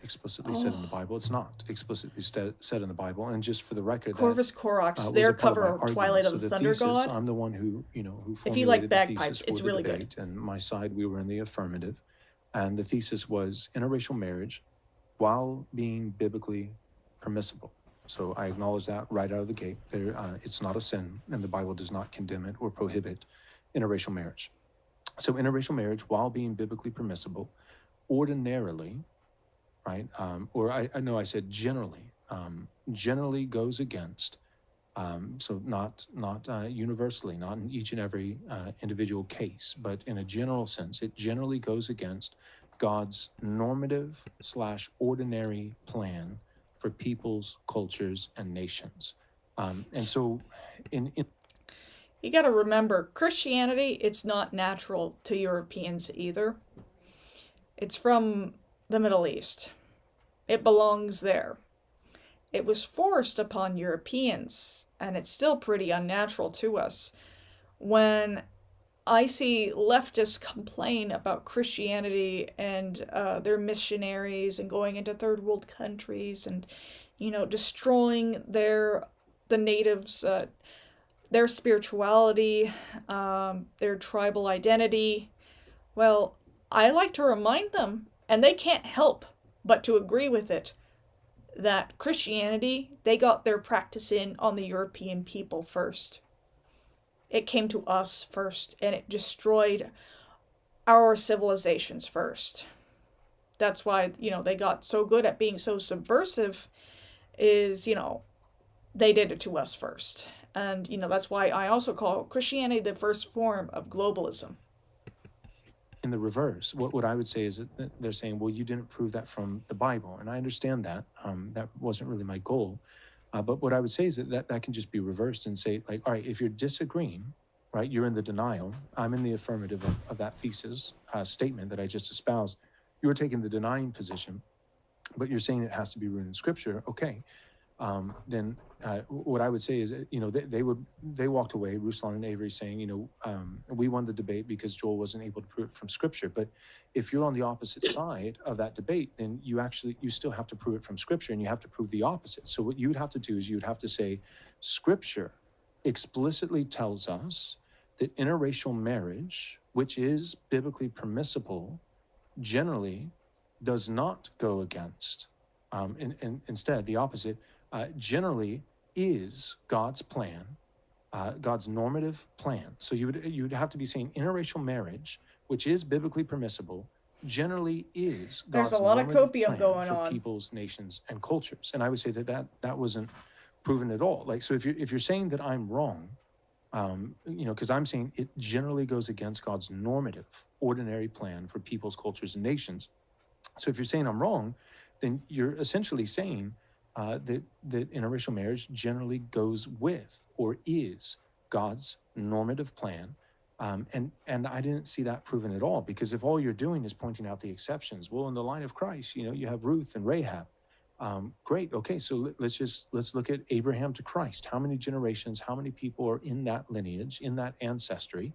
explicitly said in the Bible. It's not explicitly said in the Bible. And just for the record, Corvus Corax, their cover of Twilight of the Thunder God. I'm the one who formulated if you like bagpipes, the thesis it's for really the debate, good. And my side, we were in the affirmative. And the thesis was interracial marriage while being biblically permissible. So I acknowledge that right out of the gate. It's not a sin, and the Bible does not condemn it or prohibit interracial marriage. So interracial marriage, while being biblically permissible, ordinarily, right, I said generally, generally goes against, so not universally, not in each and every individual case, but in a general sense, it generally goes against God's normative / ordinary plan for peoples, cultures, and nations. And so you got to remember, Christianity, it's not natural to Europeans either. It's from the Middle East. It belongs there. It was forced upon Europeans, and it's still pretty unnatural to us. When I see leftists complain about Christianity and their missionaries and going into third world countries and, destroying the natives' their spirituality, their tribal identity. Well, I like to remind them, and they can't help but to agree with it, that Christianity, they got their practice in on the European people first. It came to us first, and it destroyed our civilizations first. That's why, they got so good at being so subversive, is, they did it to us first. And, that's why I also call Christianity the first form of globalism. In the reverse, what I would say is that they're saying, well, you didn't prove that from the Bible. And I understand that. That wasn't really my goal. But what I would say is that can just be reversed and say, like, all right, if you're disagreeing, right, you're in the denial. I'm in the affirmative of that thesis statement that I just espoused. You're taking the denying position, but you're saying it has to be rooted in Scripture. Okay. Then what I would say is, they walked away, Ruslan and Avery, saying, we won the debate because Joel wasn't able to prove it from Scripture. But if you're on the opposite side of that debate, then you still have to prove it from Scripture, and you have to prove the opposite. So what you would have to do is you would have to say, Scripture explicitly tells us that interracial marriage, which is biblically permissible, generally does not go against, instead, the opposite, generally is God's plan, God's normative plan. So you would have to be saying interracial marriage, which is biblically permissible, generally is There's God's a lot of normative copium plan going for on. peoples, nations, and cultures. And I would say that wasn't proven at all. Like, so if you're saying that I'm wrong, because I'm saying it generally goes against God's normative, ordinary plan for peoples, cultures, and nations. So if you're saying I'm wrong, then you're essentially saying that interracial marriage generally goes with or is God's normative plan. And I didn't see that proven at all, because if all you're doing is pointing out the exceptions, well, in the line of Christ, you have Ruth and Rahab. Great. Okay, so let's look at Abraham to Christ. How many generations, how many people are in that lineage, in that ancestry?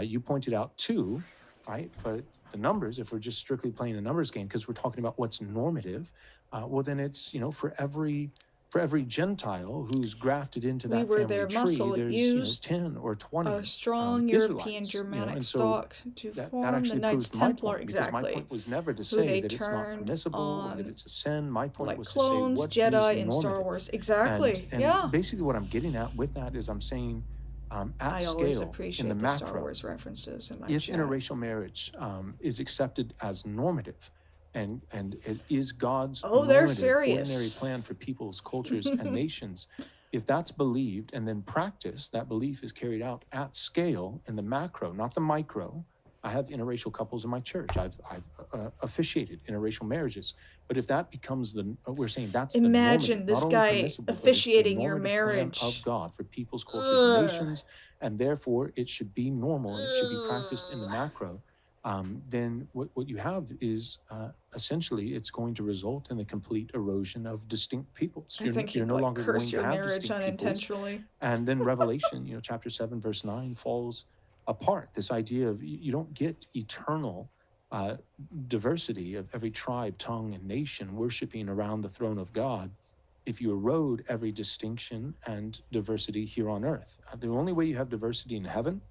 You pointed out 2, right? But the numbers, if we're just strictly playing a numbers game, because we're talking about what's normative, well, then it's, for every Gentile who's grafted into We that were family their tree, muscle there's used 10 or 20 a strong European Israelites, Germanic and so stock to that form the actually Knights proves my Templar, point, because my exactly, point was never to who say they that it's not turned permissible or that on it's a sin. My point like was to say clones, what is Jedi in Star normative. Wars. Exactly. And Yeah. basically what I'm getting at with that is I'm saying at I always scale, in appreciate the the macro, Star Wars references in my if chat. interracial marriage is accepted as normative, and it is God's Oh, they're normative, serious. ordinary plan for peoples, cultures, and nations, if that's believed and then practiced, that belief is carried out at scale in the macro, not the micro. I have interracial couples in my church. I've officiated interracial marriages. But if that becomes we're saying that's Imagine the normative, this not only guy permissible, but it's officiating the your normative plan marriage. of God for peoples, cultures, and nations, and therefore it should be normal and it should be practiced in the macro. Then what you have is essentially it's going to result in the complete erosion of distinct peoples. I think you're no like longer curse going to your have marriage distinct peoples. unintentionally. And then Revelation, chapter 7, verse 9 falls apart. This idea of you don't get eternal diversity of every tribe, tongue, and nation worshiping around the throne of God if you erode every distinction and diversity here on earth. The only way you have diversity in heaven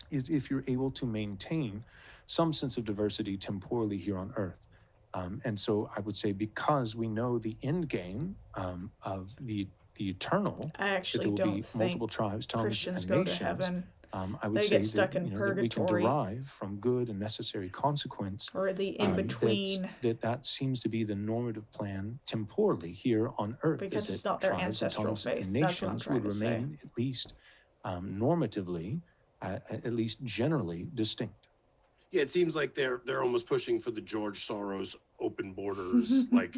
is if you're able to maintain some sense of diversity temporally here on earth. And so I would say, because we know the end game of the eternal, I actually that there will don't be think multiple tribes, tongues, Christians and go nations. to heaven. I would They say get stuck in that we can purgatory. derive from good and necessary consequence, Or the in-between. that seems to be the normative plan temporally here on earth. Because is it's that not their tribes and ancestral tongues faith. and That's what I'm nations trying would to say. remain at least normatively, at least generally distinct. Yeah, it seems like they're almost pushing for the George Soros open borders, like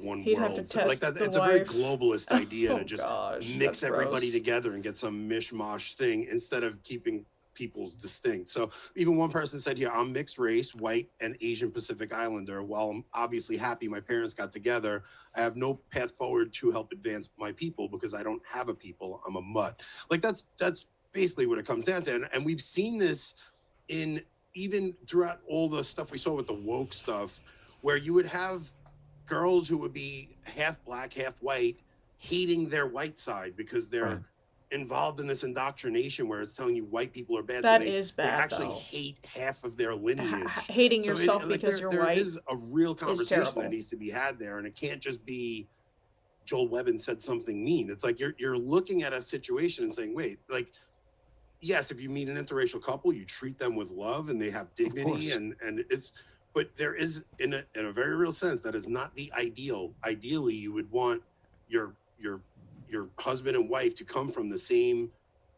one He'd have world. to test Like that, the it's a very wife. globalist idea Oh, to just gosh, mix that's everybody gross. together and get some mishmash thing instead of keeping peoples distinct. So even one person said here, I'm mixed race, white and Asian Pacific Islander. While I'm obviously happy my parents got together, I have no path forward to help advance my people because I don't have a people. I'm a mutt. Like that's basically what it comes down to. And we've seen this in even throughout all the stuff we saw with the woke stuff, where you would have girls who would be half black, half white, hating their white side because they're Right. involved in this indoctrination where it's telling you white people are bad. That so they, is they bad, actually though. hate half of their lineage. Hating So yourself like because you're white there is a real conversation terrible. that needs to be had there, and it can't just be Joel Webbon said something mean. It's like you're looking at a situation and saying, wait, like, yes, if you meet an interracial couple, you treat them with love and they have dignity, and it's, but there is in a very real sense that is not the ideal. Ideally, you would want your husband and wife to come from the same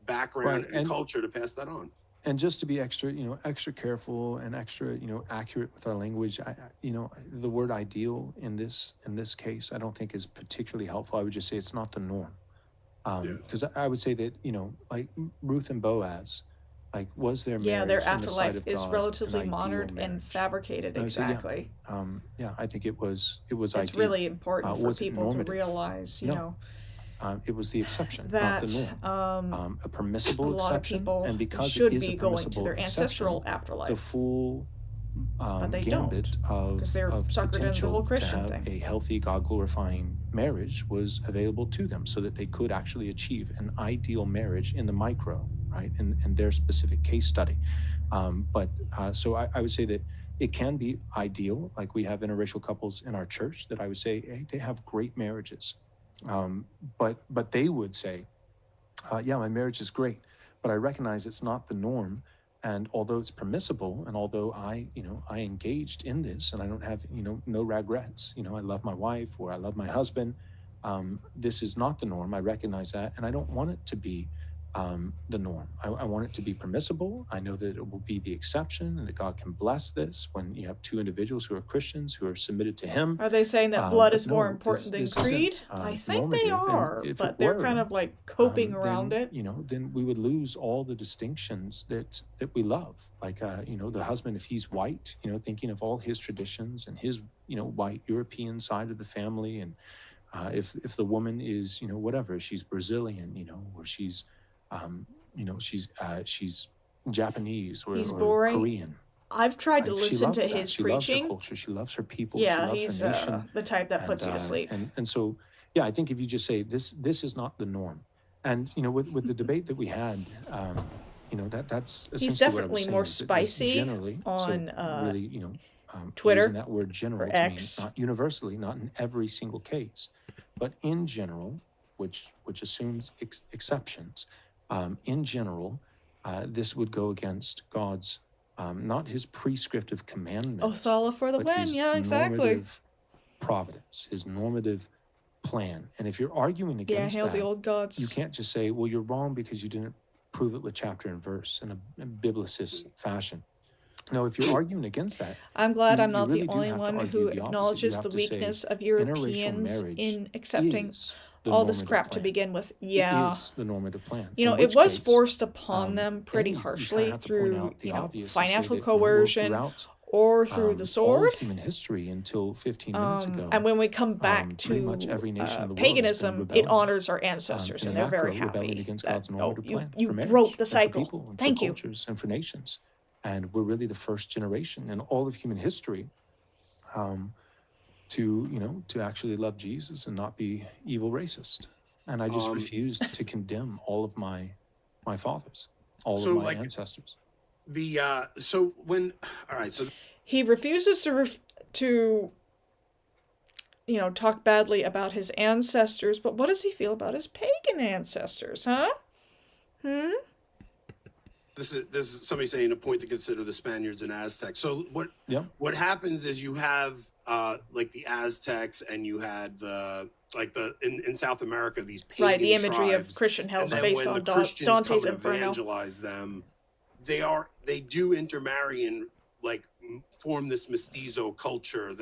background Right, and and culture to pass that on. And just to be extra careful and extra, accurate with our language, the word ideal in this case, I don't think is particularly helpful. I would just say it's not the norm. Because I would say that, like Ruth and Boaz, like, was their marriage their in the sight afterlife of is God relatively an ideal monitored and marriage? fabricated. I would say, yeah. Exactly. I think it was It's ideal. really important for Was it people to normative? realize, No. It was the exception, that not the norm. A permissible a lot of exception, people and because should it is be a going to permissible their exception, ancestral afterlife. the full But they gambit don't, 'cause they're of suckered into the potential whole to Christian have thing. a healthy, God-glorifying marriage was available to them, so that they could actually achieve an ideal marriage in the micro, right, in their specific case study. So I would say that it can be ideal. Like, we have interracial couples in our church that I would say, hey, they have great marriages. But they would say, yeah, my marriage is great, but I recognize it's not the norm, And although it's permissible, and although I engaged in this, and I don't have, no regrets, I love my wife or I love my husband, this is not the norm. I recognize that, and I don't want it to be the norm. I want it to be permissible. I know that it will be the exception, and that God can bless this when you have two individuals who are Christians, who are submitted to Him. Are they saying that blood But is more no, important than this creed? isn't I think they normative. are, And if but it they're were, kind of like coping around then, it. then we would lose all the distinctions that we love. Like, the husband, if he's white, thinking of all his traditions and his, white European side of the family, and if the woman is, whatever, she's Brazilian, or she's, she's Japanese or Korean. I've tried to She listen loves to that. his She preaching. loves her culture. She loves her people. Yeah, she loves he's her nation. the type that puts you to sleep. And so, yeah, I think if you just say this is not the norm, and with the debate that we had, that's essentially He's what I was definitely saying, more is that this spicy generally, on so really, Twitter using that word general or to mean X. not universally, not in every single case, but in general, which assumes exceptions. In general, this would go against God's not His prescriptive commandments. Othala for the but win. His Yeah, exactly. normative providence, His normative plan. And if you're arguing against hail that, the old gods. you can't just say, well, you're wrong because you didn't prove it with chapter and verse in a biblicist fashion. No, if you're arguing against that, I'm glad I'm you not really the do only have to one argue who the opposite. You acknowledges have the to say, weakness of interracial Europeans marriage in accepting is the all this normative crap to plan. begin with. It Yeah. is the normative plan. You know, In it which was case, forced upon them then pretty you kinda harshly have to point through, out the obvious and say financial that, well, coercion throughout, or through the all sword. of human history until 15 minutes ago, And when we come back pretty much to every nation in the world has been paganism, it rebelling, honors our ancestors, in and a they're very macro, rebelling happy against that, God's normative plan you for marriage, broke the and for cycle. people, and Thank for you. cultures, and for nations. And we're really the first generation in all of human history to actually love Jesus and not be evil racist. And I just refused to condemn all of my fathers, all of my ancestors. He refuses to talk badly about his ancestors, but what does he feel about his pagan ancestors, huh? This is somebody saying a point to consider the Spaniards and Aztecs. So what happens is you have like the Aztecs, and you had in South America these pagan the imagery tribes, of Christian hell is and then based when on the Christians Dante's come and Inferno. evangelize them, they do intermarry and form this mestizo culture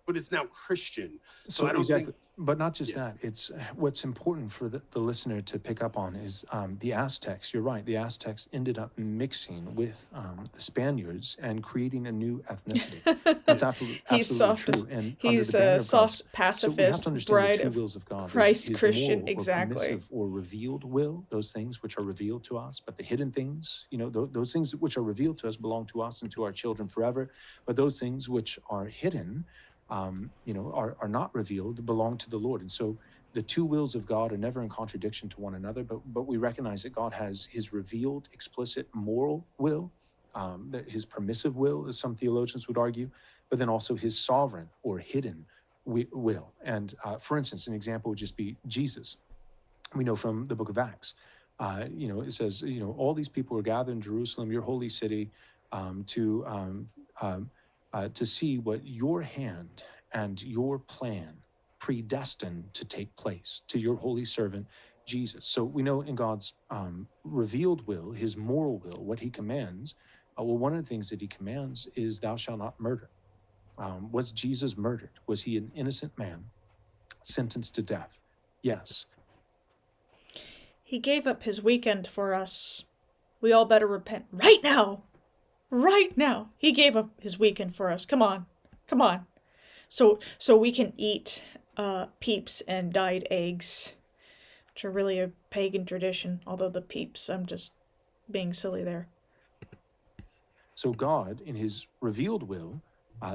but it's now Christian. So I don't think. But not just that. It's what's important for the listener to pick up on is the Aztecs. You're right. The Aztecs ended up mixing with the Spaniards and creating a new ethnicity. That's absolutely true. And he's a soft pacifist, so we have to understand bride the two of wills of God. Christ, his Christian, moral exactly. Or permissive or revealed will, those things which are revealed to us, but the hidden things, those things which are revealed to us belong to us and to our children forever. But those things which are hidden, are not revealed, belong to the Lord. And so the two wills of God are never in contradiction to one another, but we recognize that God has His revealed, explicit moral will, His permissive will, as some theologians would argue, but then also His sovereign or hidden will. And for instance, an example would just be Jesus. We know from the book of Acts, it says, all these people were gathered in Jerusalem, your holy city, to see what your hand and your plan predestined to take place to your holy servant, Jesus. So we know in God's revealed will, His moral will, what He commands, one of the things that He commands is thou shalt not murder. Was Jesus murdered? Was He an innocent man sentenced to death? Yes. He gave up His weekend for us. We all better repent right now. Right now. He gave up His weekend for us. Come on. So we can eat peeps and dyed eggs, which are really a pagan tradition. Although the peeps, I'm just being silly there. So God, in His revealed will,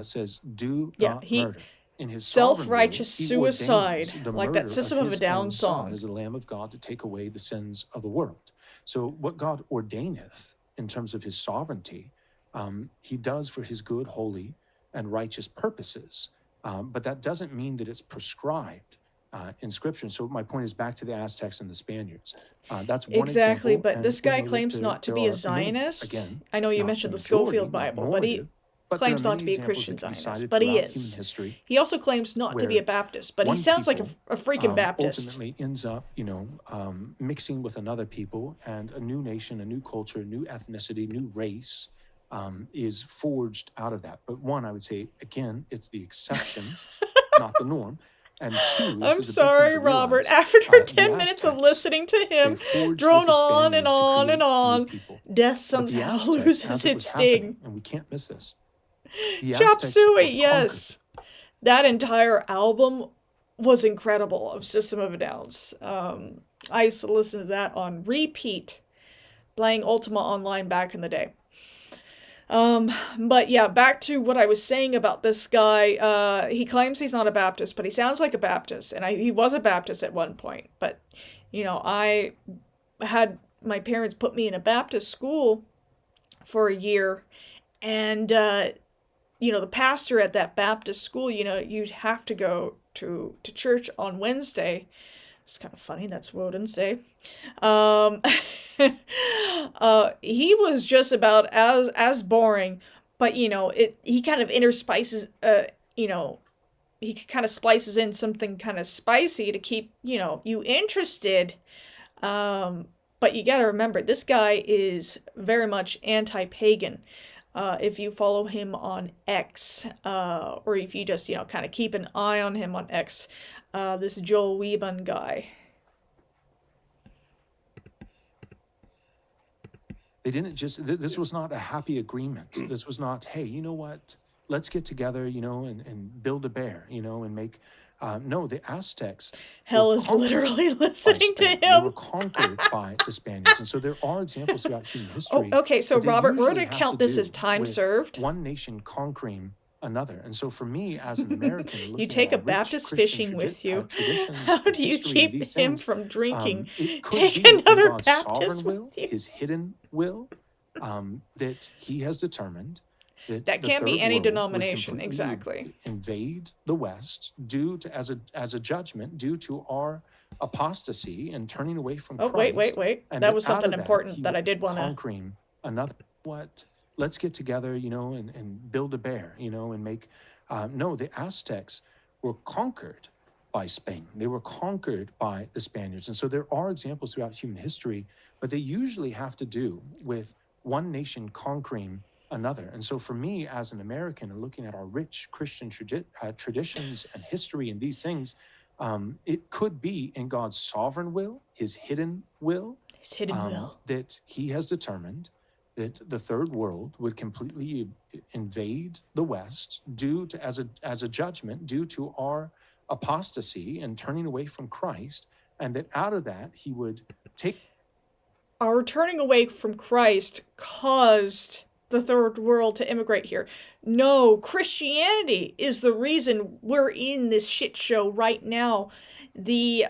says, do not murder. In His self-righteous will, suicide, like that System of a Down song, is the Lamb of God to take away the sins of the world. So what God ordaineth in terms of His sovereignty, He does for His good, holy, and righteous purposes. But that doesn't mean that it's prescribed in Scripture. So my point is back to the Aztecs and the Spaniards. That's one Exactly, example. but And this we guy know that claims not to there be a are many, Zionist. again, I know you not mentioned the the majority, Schofield not Bible, but he normative, but there are claims not many to be a examples Christian that can be Zionist, cited but he throughout human is. history He also claims not to be where a Baptist, but he one sounds like people a freaking Baptist. ultimately ends up, mixing with another people, and a new nation, a new culture, a new ethnicity, new race is forged out of that. But one, I would say, again, it's the exception, not the norm. And two, this I'm is a big thing sorry, to Robert. realize. After The 10 minutes of Aztecs, listening to they him forged drone with the on and Spaniards to on and create a new on, people. death But the somehow Aztecs, loses as it was its sting. happening, and we can't miss this, the Chop Aztecs suey, were conquered. yes. That entire album was incredible of System of a Down's. I used to listen to that on repeat, playing Ultima Online back in the day. But yeah, back to what I was saying about this guy. He claims he's not a Baptist, but he sounds like a Baptist, and he was a Baptist at one point. But, I had my parents put me in a Baptist school for a year, and, the pastor at that Baptist school, you'd have to go to church on Wednesday. It's kind of funny, that's Woden's Day. He was just about as boring, but he kind of interspices, he kind of splices in something kind of spicy to keep, you interested. But you gotta remember, this guy is very much anti-pagan. If you follow him on X, or if you just, kind of keep an eye on him on X, this Joel Webbon guy. They didn't just, this was not a happy agreement. This was not, hey, you know what? Let's get together, and build a bear, and make, no, the Aztecs. Hell is literally listening to him. They were conquered by the Spaniards. And so there are examples throughout human history. Oh, okay, so Robert, we're going to count this as time with served. One nation conquering another. And so for me, as an American, you take a Baptist fishing with you. How do you keep him from drinking? Take another Baptist with you. His hidden will, that he has determined that can't be any denomination, exactly. Invade the West as a judgment due to our apostasy and turning away from Christ. Wait. That was something important that I did want to conquering another. What? Let's get together, and build a bear, and make. No, the Aztecs were conquered by Spain. They were conquered by the Spaniards, and so there are examples throughout human history, but they usually have to do with one nation conquering another. And so for me, as an American, and looking at our rich Christian traditions and history and these things, it could be in God's sovereign will, his hidden will, that he has determined that the third world would completely invade the West as a judgment due to our apostasy and turning away from Christ, and that out of that he would take. Our turning away from Christ caused the third world to immigrate here. No, Christianity is the reason we're in this shit show right now. The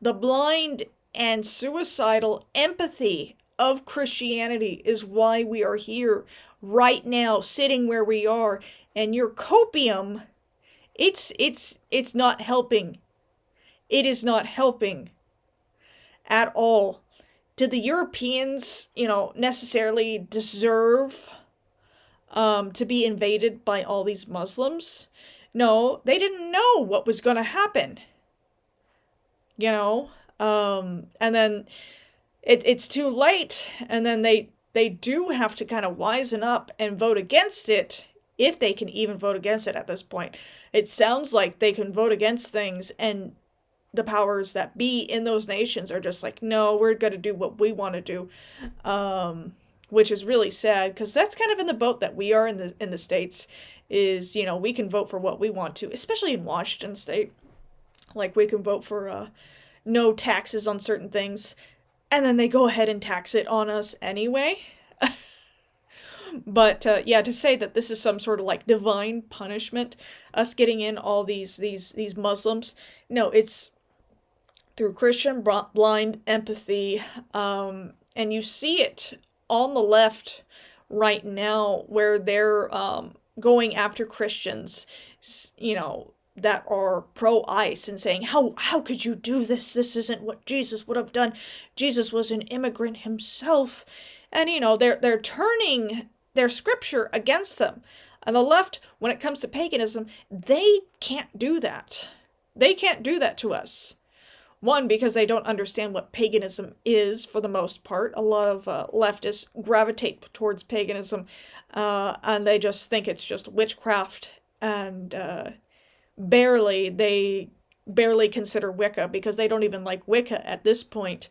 blind and suicidal empathy of Christianity is why we are here right now, sitting where we are. And your copium, it's not helping. It is not helping at all. Did the Europeans, necessarily deserve to be invaded by all these Muslims? No, they didn't know what was going to happen. And then it's too late, and then they do have to kind of wisen up and vote against it, if they can even vote against it at this point. It sounds like they can vote against things, and the powers that be in those nations are just like, no, we're going to do what we want to do, which is really sad, because that's kind of in the boat that we are in the States, is, we can vote for what we want to, especially in Washington State. Like, we can vote for no taxes on certain things, and then they go ahead and tax it on us anyway. But to say that this is some sort of like divine punishment, us getting in all these Muslims, no, it's through Christian blind empathy, and you see it on the left right now, where they're going after Christians, that are pro-ICE and saying, how could you do this? This isn't what Jesus would have done. Jesus was an immigrant himself. And, you know, they're turning their scripture against them. And the left, when it comes to paganism, they can't do that. They can't do that to us. One, because they don't understand what paganism is for the most part. A lot of leftists gravitate towards paganism, and they just think it's just witchcraft, and they barely consider Wicca, because they don't even like Wicca at this point.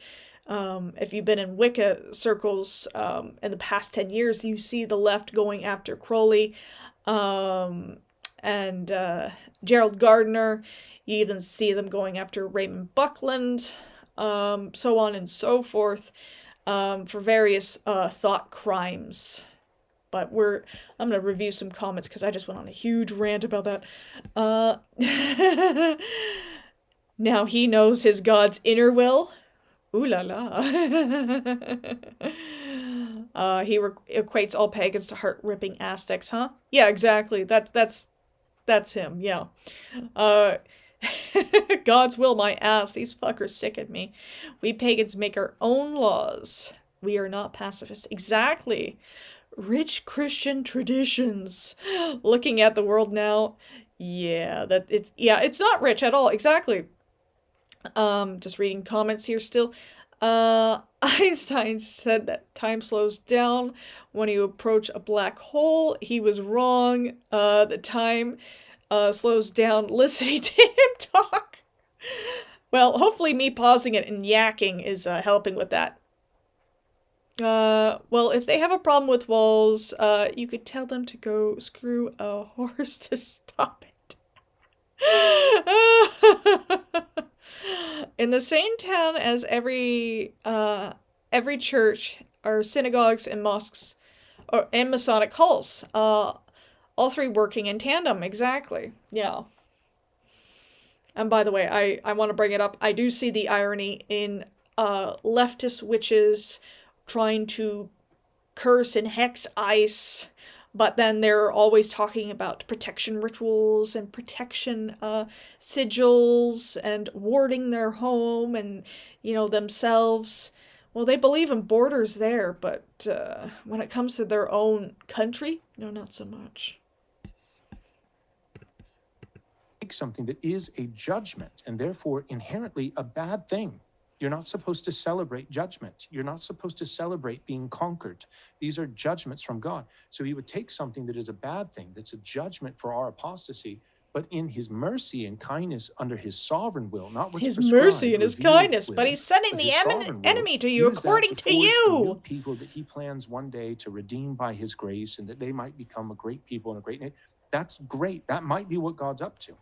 If you've been in Wicca circles in the past 10 years, you see the left going after Crowley and Gerald Gardner. You even see them going after Raymond Buckland, so on and so forth, for various thought crimes. But I'm going to review some comments because I just went on a huge rant about that. Now he knows his God's inner will. Ooh la la. He equates all pagans to heart-ripping Aztecs, huh? Yeah, exactly. That's him, yeah. God's will, my ass. These fuckers sicken me. We pagans make our own laws. We are not pacifists. Exactly. Rich Christian traditions. Looking at the world now, it's not rich at all. Exactly. Just reading comments here still. Einstein said that time slows down when you approach a black hole. He was wrong. The time slows down listening to him talk. Well, hopefully me pausing it and yakking is helping with that. Well, if they have a problem with walls, you could tell them to go screw a horse to stop it. In the same town as every church are synagogues and mosques, and Masonic halls. All three working in tandem, exactly. Yeah. And by the way, I want to bring it up. I do see the irony in leftist witches trying to curse and hex ICE, but then they're always talking about protection rituals and protection sigils and warding their home and, you know, themselves. Well, they believe in borders there, but when it comes to their own country, no, not so much. Something that is a judgment and therefore inherently a bad thing. You're not supposed to celebrate judgment. You're not supposed to celebrate being conquered. These are judgments from God. So he would take something that is a bad thing, that's a judgment for our apostasy, but in his mercy and kindness under his sovereign will, not what's his mercy and his kindness, will, but he's sending the enemy to you according to you. People that he plans one day to redeem by his grace, and that they might become a great people and a great nation. That's great. That might be what God's up to.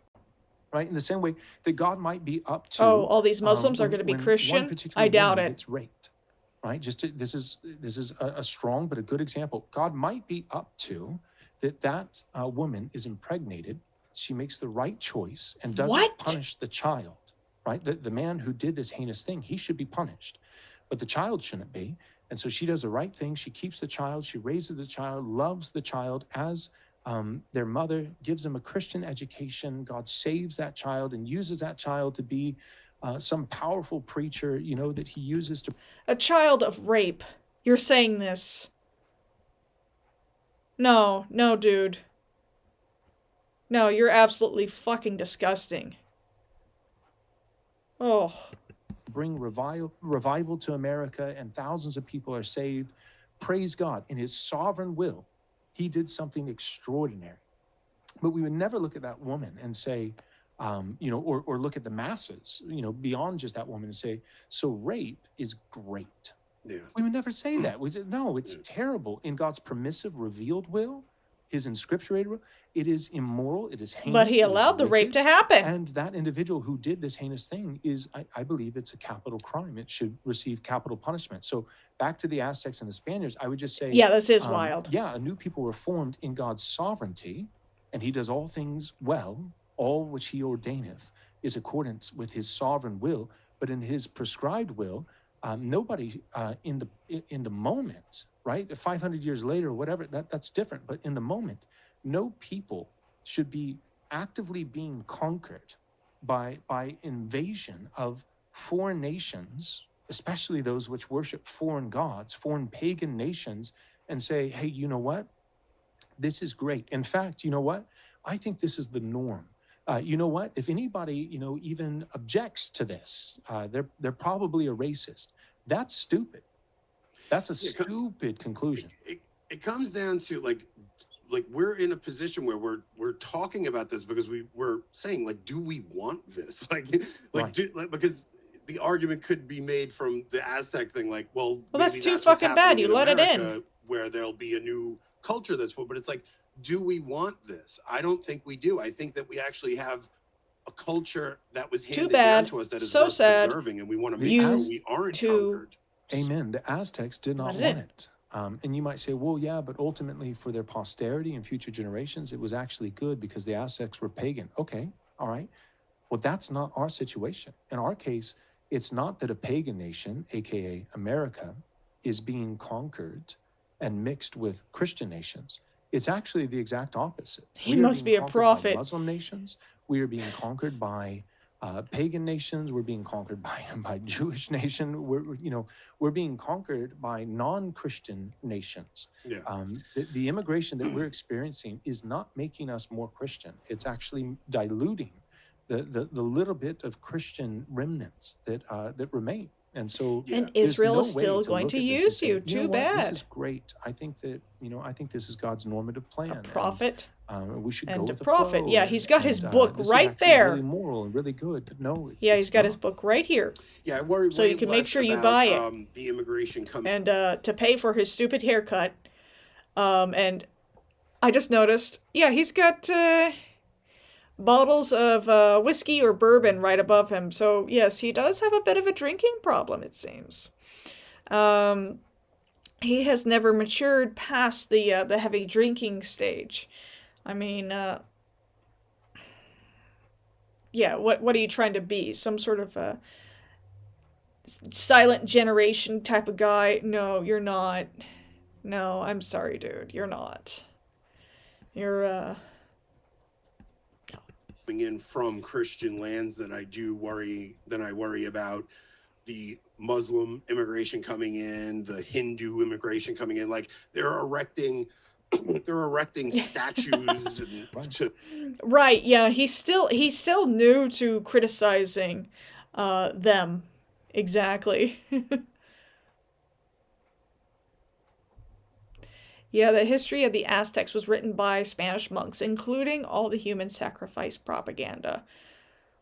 Right? In the same way that God might be up to... Oh, all these Muslims are going to be Christian? I doubt it. It's raped, right? This is a strong but a good example. God might be up to that woman is impregnated. She makes the right choice and doesn't punish the child, right? The man who did this heinous thing, he should be punished, but the child shouldn't be. And so she does the right thing. She keeps the child. She raises the child, loves the child as... their mother gives them a Christian education. God saves that child and uses that child to be some powerful preacher, you know, that he uses to... A child of rape. You're saying this. No, dude. No, you're absolutely fucking disgusting. Oh. Bring revival to America, and thousands of people are saved. Praise God. In his sovereign will, he did something extraordinary. But we would never look at that woman and say, or look at the masses, beyond just that woman and say, so rape is great. Yeah. We would never say that. We said, no, it's terrible. In God's permissive, revealed will, his inscripturated will, it is immoral, it is heinous. But he allowed the rape to happen. And that individual who did this heinous thing is, I believe it's a capital crime. It should receive capital punishment. So back to the Aztecs and the Spaniards, I would just say... Yeah, this is wild. Yeah, a new people were formed in God's sovereignty, and he does all things well. All which he ordaineth is accordance with his sovereign will, but in his prescribed will, nobody in the moment, right? 500 years later or whatever, that's different. But in the moment, no people should be actively being conquered by invasion of foreign nations, especially those which worship foreign gods, foreign pagan nations, and say, hey, you know what? This is great. In fact, you know what? I think this is the norm. You know what? If anybody, even objects to this, they're probably a racist. That's stupid. That's a stupid conclusion. It comes down to like we're in a position where we're talking about this because we're saying, like, do we want this? Right. Because the argument could be made from the Aztec thing, like, well, that's too fucking bad. You let America, it in. Where there'll be a new culture that's full. But it's like, do we want this? I don't think we do. I think that we actually have a culture that was handed down to us that is so worth sad. Preserving, and we want to make sure we aren't conquered. Amen. The Aztecs did not want it. And you might say, well, yeah, but ultimately for their posterity and future generations, it was actually good because the Aztecs were pagan. Okay, all right. Well, that's not our situation. In our case, it's not that a pagan nation, aka America, is being conquered and mixed with Christian nations. It's actually the exact opposite. He must be a prophet. By Muslim nations, we are being conquered by pagan nations. We're being conquered by Jewish nation. We're being conquered by non-Christian nations. Yeah. The immigration that we're experiencing is not making us more Christian. It's actually diluting the little bit of Christian remnants that remain. And so, and Israel is still going to use you. Too bad. This is great. I think that this is God's normative plan. A prophet. And we should and go a with prophet. The flow. Yeah, he's got his book this right is there. Really moral and really good. No. Yeah, he's got his book right here. Yeah, I worry. So you can make sure you buy it. The immigration coming and to pay for his stupid haircut. And I just noticed. Yeah, he's got bottles of whiskey or bourbon right above him. So yes, he does have a bit of a drinking problem, it seems. He has never matured past the heavy drinking stage. I mean, yeah, what are you trying to be? Some sort of a silent generation type of guy? No, you're not. No, I'm sorry, dude. You're not. You're, in from Christian lands than I worry about the Muslim immigration coming in, the Hindu immigration coming in. Like they're erecting statues and right. Yeah, he's still new to criticizing them. Exactly. Yeah, the history of the Aztecs was written by Spanish monks, including all the human sacrifice propaganda.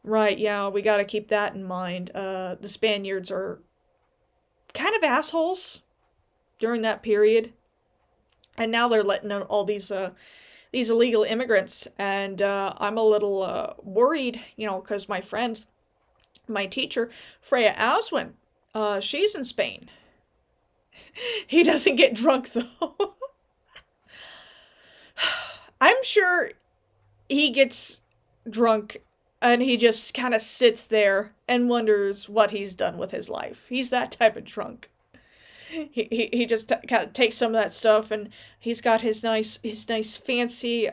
Right, yeah, we got to keep that in mind. The Spaniards are kind of assholes during that period. And now they're letting out all these illegal immigrants. And I'm a little worried, because my friend, my teacher, Freya Aswynn, she's in Spain. He doesn't get drunk, though. I'm sure he gets drunk and he just kind of sits there and wonders what he's done with his life. He's that type of drunk. He just kind of takes some of that stuff, and he's got his nice fancy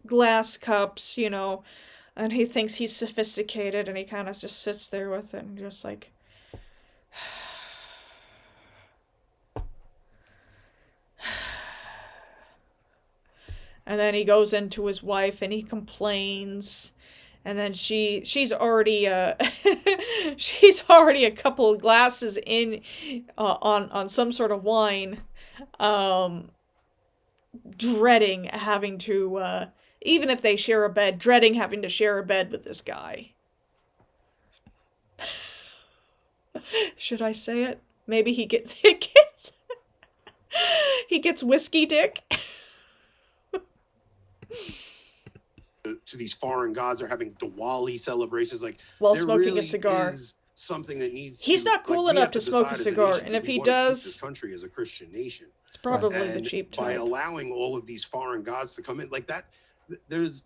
glass cups, and he thinks he's sophisticated, and he kind of just sits there with it and just like... And then he goes into his wife and he complains, and then she's already she's already a couple of glasses in on some sort of wine, dreading having to even if they share a bed, dreading having to share a bed with this guy. Should I say it? Maybe he gets whiskey dick. To these foreign gods are having Diwali celebrations, like while smoking a cigar. Is something that needs. He's not cool enough to smoke a cigar, and if he does, this country is a Christian nation. It's probably the cheap type. By allowing all of these foreign gods to come in, like that, there's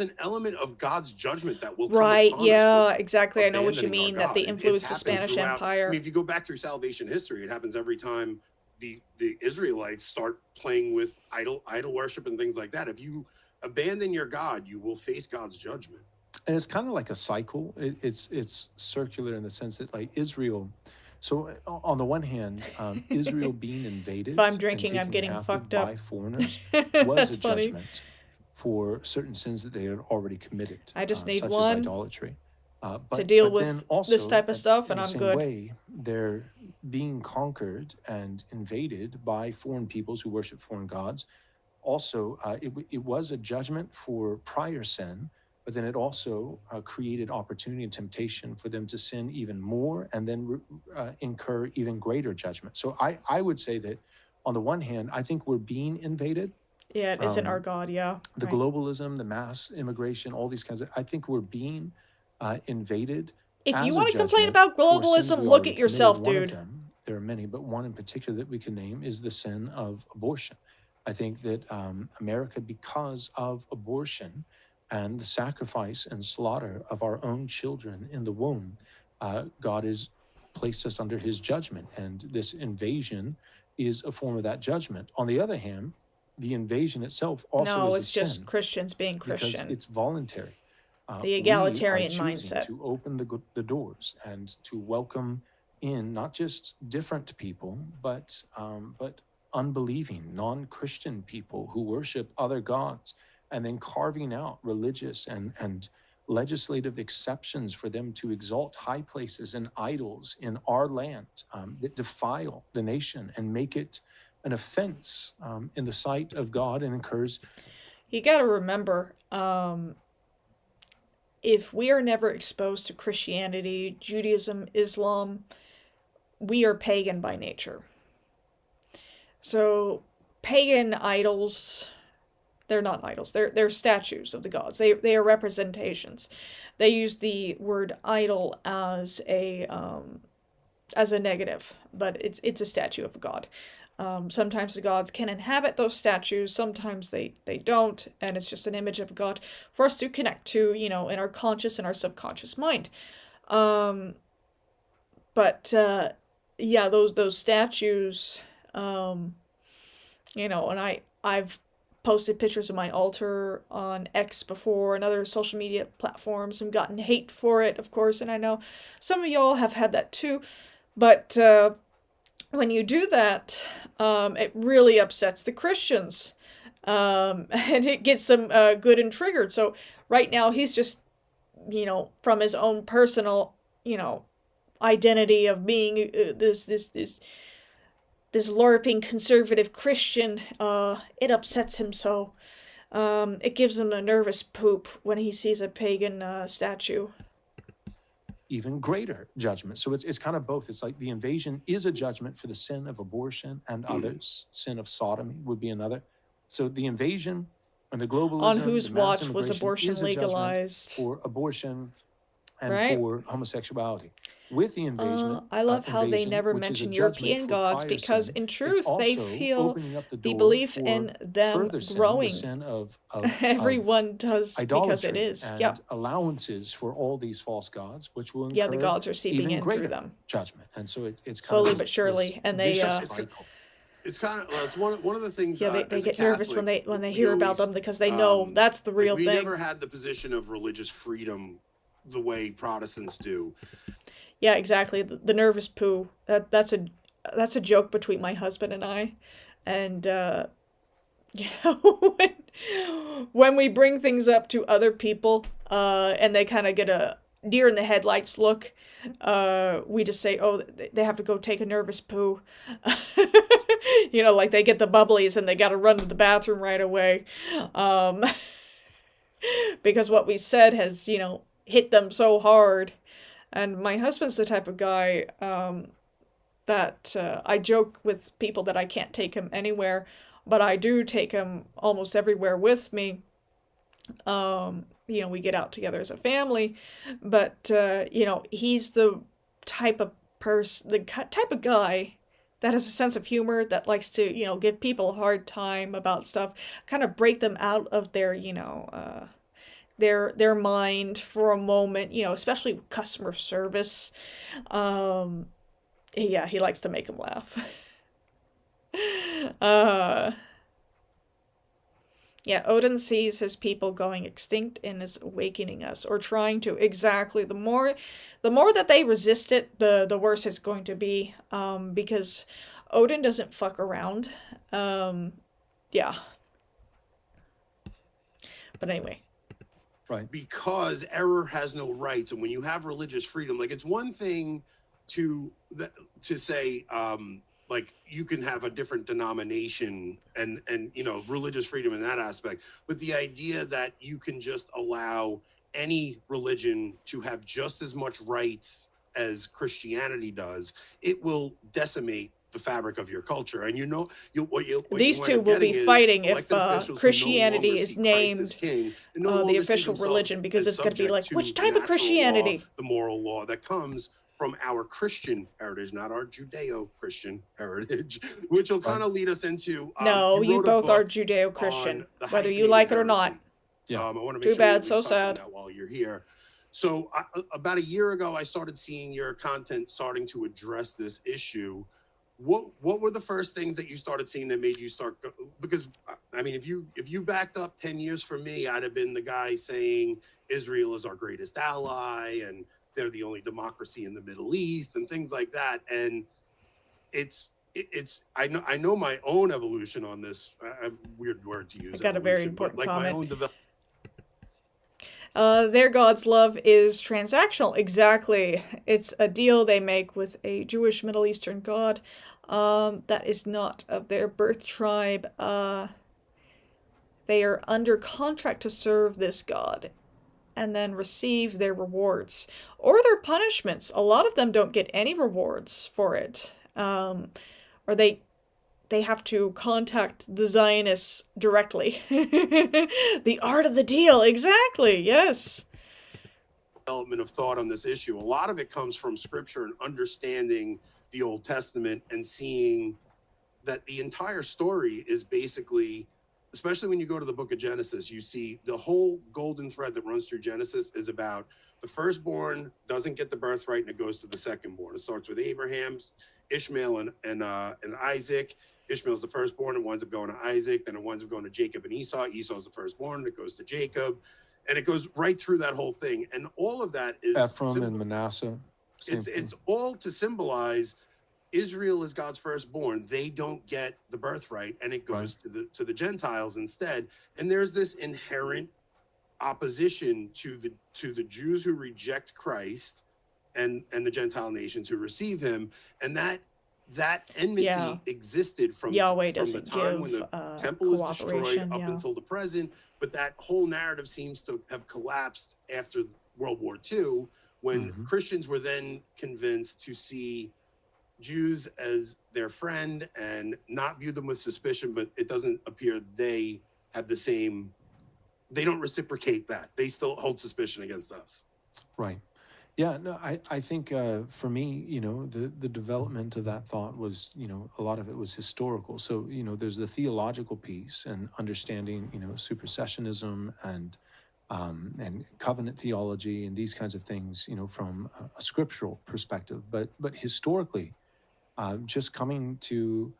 an element of God's judgment that will come upon us exactly. I know what you mean. That they influenced the Spanish Empire. I mean, if you go back through salvation history, it happens every time the Israelites start playing with idol worship and things like that. If you abandon your God, you will face God's judgment. And it's kind of like a cycle. It's circular in the sense that, like, Israel. So on the one hand, Israel being invaded If I'm and drinking, I'm taken getting captive fucked up. by foreigners was That's a funny. judgment for certain sins that they had already committed, I just need such one as idolatry. to deal But then with also, this type of stuff, in and the I'm same good. way, they're being conquered and invaded by foreign peoples who worship foreign gods. Also, it was a judgment for prior sin, but then it also created opportunity and temptation for them to sin even more and then incur even greater judgment. So I would say that on the one hand, I think we're being invaded. Yeah, it isn't our God, yeah. The right. globalism, the mass immigration, all these kinds of, I think we're being invaded. If you want to complain about globalism, look at yourself, dude. There are many, but one in particular that we can name is the sin of abortion. I think that America, because of abortion and the sacrifice and slaughter of our own children in the womb, God has placed us under his judgment. And this invasion is a form of that judgment. On the other hand, the invasion itself also is it's a just sin Christians being Christian. because it's voluntary. The egalitarian we are choosing mindset. to open the doors and to welcome in not just different people, but unbelieving, non-Christian people who worship other gods, and then carving out religious and legislative exceptions for them to exalt high places and idols in our land that defile the nation and make it an offense in the sight of God and incurs. You got to remember, if we are never exposed to Christianity, Judaism, Islam, we are pagan by nature. So pagan idols, they're not idols, they're statues of the gods. They are representations. They use the word idol as a negative, but it's a statue of a god. Sometimes the gods can inhabit those statues, sometimes they don't, and it's just an image of God for us to connect to, in our conscious and our subconscious mind. Yeah, those statues, and I've posted pictures of my altar on X before and other social media platforms and gotten hate for it, of course, and I know some of y'all have had that too, but when you do that, it really upsets the Christians, and it gets them good and triggered. So right now he's just, from his own personal, identity of being this LARPing conservative Christian, it upsets him so. It gives him a nervous poop when he sees a pagan statue. Even greater judgment. So it's kind of both. It's like the invasion is a judgment for the sin of abortion and others. Sin of sodomy would be another. So the invasion and the globalism, on whose the mass watch was immigration abortion is a judgment legalized? for abortion and Right? for homosexuality. With the invasion, I love how they never which is a mention judgment European for gods, prior because sin, in it's truth they also feel opening up the the door belief for in them further sin, growing. the sin of Everyone does, because idolatry it is. and Yep. allowances for all these false gods, which will incur Yeah, the gods are seeping even in greater through them. judgment. And so it's kind Slowly of but surely, and they It's kind of it's one of the things. they as a get nervous when Catholic, they we hear about always, them, because they know that's the real we thing. never had the position of religious freedom the way Protestants do. Yeah, exactly. The nervous poo. That's a joke between my husband and I, and when we bring things up to other people, and they kind of get a deer in the headlights look, we just say, oh, they have to go take a nervous poo. Like they get the bubblies and they got to run to the bathroom right away, because what we said has hit them so hard. And my husband's the type of guy that I joke with people that I can't take him anywhere, but I do take him almost everywhere with me. We get out together as a family, but he's the type of type of guy that has a sense of humor, that likes to give people a hard time about stuff, kind of break them out of their their mind for a moment, especially with customer service. Yeah, he likes to make them laugh. Yeah, Odin sees his people going extinct and is awakening us, or trying to. Exactly. The more that they resist it, the worse it's going to be. Because Odin doesn't fuck around. Yeah. But anyway. Right. Because error has no rights, and when you have religious freedom, like, it's one thing to say, like, you can have a different denomination and you know, religious freedom in that aspect, but the idea that you can just allow any religion to have just as much rights as Christianity does, it will decimate the fabric of your culture. And these two will be fighting if Christianity is named the official religion, because it's going to be like, which type of Christianity? The moral law that comes from our Christian heritage, not our Judeo-Christian heritage, which will kind of lead us into... no, you both are Judeo-Christian, whether you like it or not. Yeah. I want to make Too sure bad, so sad. While you're here. So about a year ago, I started seeing your content starting to address this issue. What were the first things that you started seeing that made you start? Because I mean, if you backed up 10 years from me, I'd have been the guy saying Israel is our greatest ally and they're the only democracy in the Middle East and things like that. And I know my own evolution on this. Weird word to use. I got a very important comment. My own their God's love is transactional. Exactly. It's a deal they make with a Jewish Middle Eastern god that is not of their birth tribe. They are under contract to serve this god and then receive their rewards or their punishments. A lot of them don't get any rewards for it. Or they have to contact the Zionists directly. The art of the deal, exactly, yes. Development of thought on this issue. A lot of it comes from scripture and understanding the Old Testament and seeing that the entire story is basically, especially when you go to the book of Genesis, you see the whole golden thread that runs through Genesis is about the firstborn doesn't get the birthright and it goes to the secondborn. It starts with Abraham, Ishmael, and Isaac. Ishmael's the firstborn and winds up going to Isaac. Then it winds up going to Jacob and Esau. Esau's the firstborn. It goes to Jacob. And it goes right through that whole thing. And all of that is... Ephraim and Manasseh. It's all to symbolize Israel is God's firstborn. They don't get the birthright, and it goes to the Gentiles instead. And there's this inherent opposition to the Jews who reject Christ and the Gentile nations who receive him. And that enmity existed from the time when the temple was destroyed up until the present. But that whole narrative seems to have collapsed after World War II, when Christians were then convinced to see Jews as their friend and not view them with suspicion. But it doesn't appear they have the same, they don't reciprocate that. They still hold suspicion against us. Right. Yeah, no, I think for me, you know, the development of that thought was, you know, a lot of it was historical. So, you know, there's the theological piece and understanding, you know, supersessionism and covenant theology and these kinds of things, you know, from a scriptural perspective. But historically, just coming to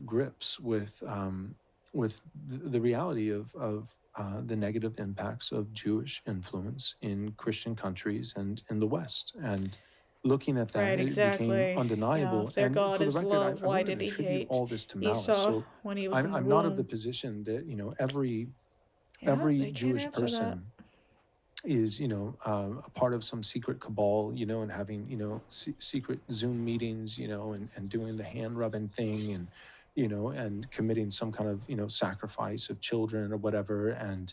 grips with the reality of the negative impacts of Jewish influence in Christian countries and in the West, and looking at that, it became undeniable. Yeah, if their and God for the is record, love, why wanted did to he attribute hate all this to malice? Esau So when he was in the I'm not of womb? the position that, you know, every they Jewish can't answer person is, you know, a part of some secret cabal, you know, and having, you know, secret Zoom meetings, you know, and doing the hand rubbing thing, and, you know, and committing some kind of, you know, sacrifice of children or whatever, and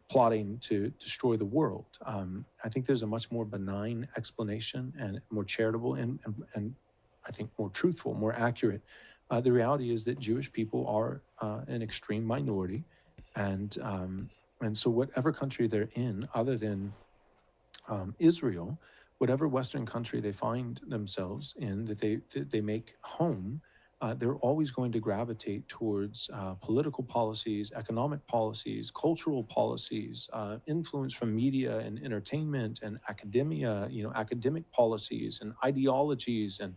plotting to destroy the world. I think there's a much more benign explanation and more charitable and I think more truthful, more accurate. The reality is that Jewish people are an extreme minority, and so whatever country they're in, other than Israel, whatever Western country they find themselves in, that they make home, they're always going to gravitate towards political policies, economic policies, cultural policies, influence from media and entertainment and academia, you know, academic policies and ideologies and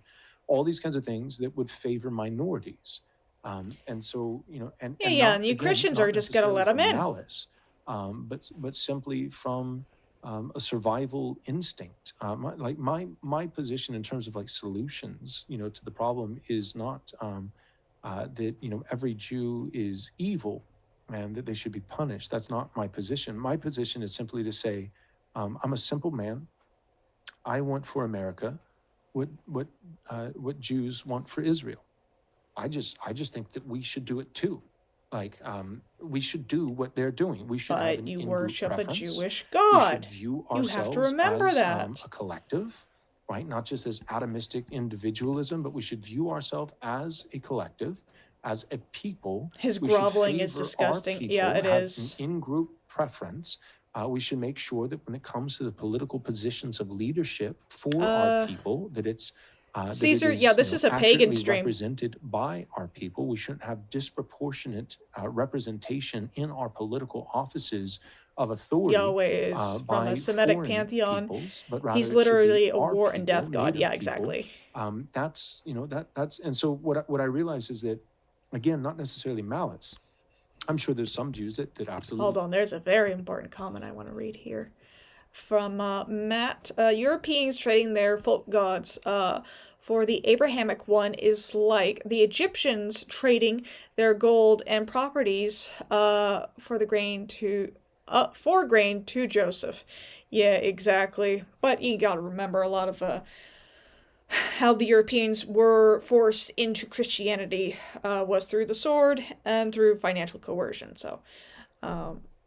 all these kinds of things that would favor minorities. And so, and Yeah, not, and you again, Christians not are just gonna necessarily let them from in. malice, but simply from a survival instinct. My position in terms of like solutions, to the problem is not that every Jew is evil and that they should be punished. That's not my position. My position is simply to say, I'm a simple man. I want for America what Jews want for Israel. I just think that we should do it too. Like, we should do what they're doing. We should have But an you in-group worship a preference. Jewish We should God. view You have to ourselves remember as that. a collective, right? Not just as atomistic individualism, but we should view ourselves as a collective, as a people. His We should groveling is favor our disgusting. people, Yeah, it have is. an in-group preference. We should make sure that when it comes to the political positions of leadership for our people, that it's that it Caesar, is, yeah, this is a pagan accurately stream. represented by our people. We shouldn't have disproportionate representation in our political offices of authority Yahweh is from by a Semitic foreign pantheon. peoples, but rather He's it should be literally a our war and people, death god. native Yeah, people. exactly. That's that's and so what I realize is that, again, not necessarily malice. I'm sure there's some Jews that absolutely. Hold on, there's a very important comment I want to read here. From Matt, Europeans trading their folk gods for the Abrahamic one is like the Egyptians trading their gold and properties for grain to Joseph. Yeah, exactly. But you got to remember a lot of how the Europeans were forced into Christianity was through the sword and through financial coercion. So,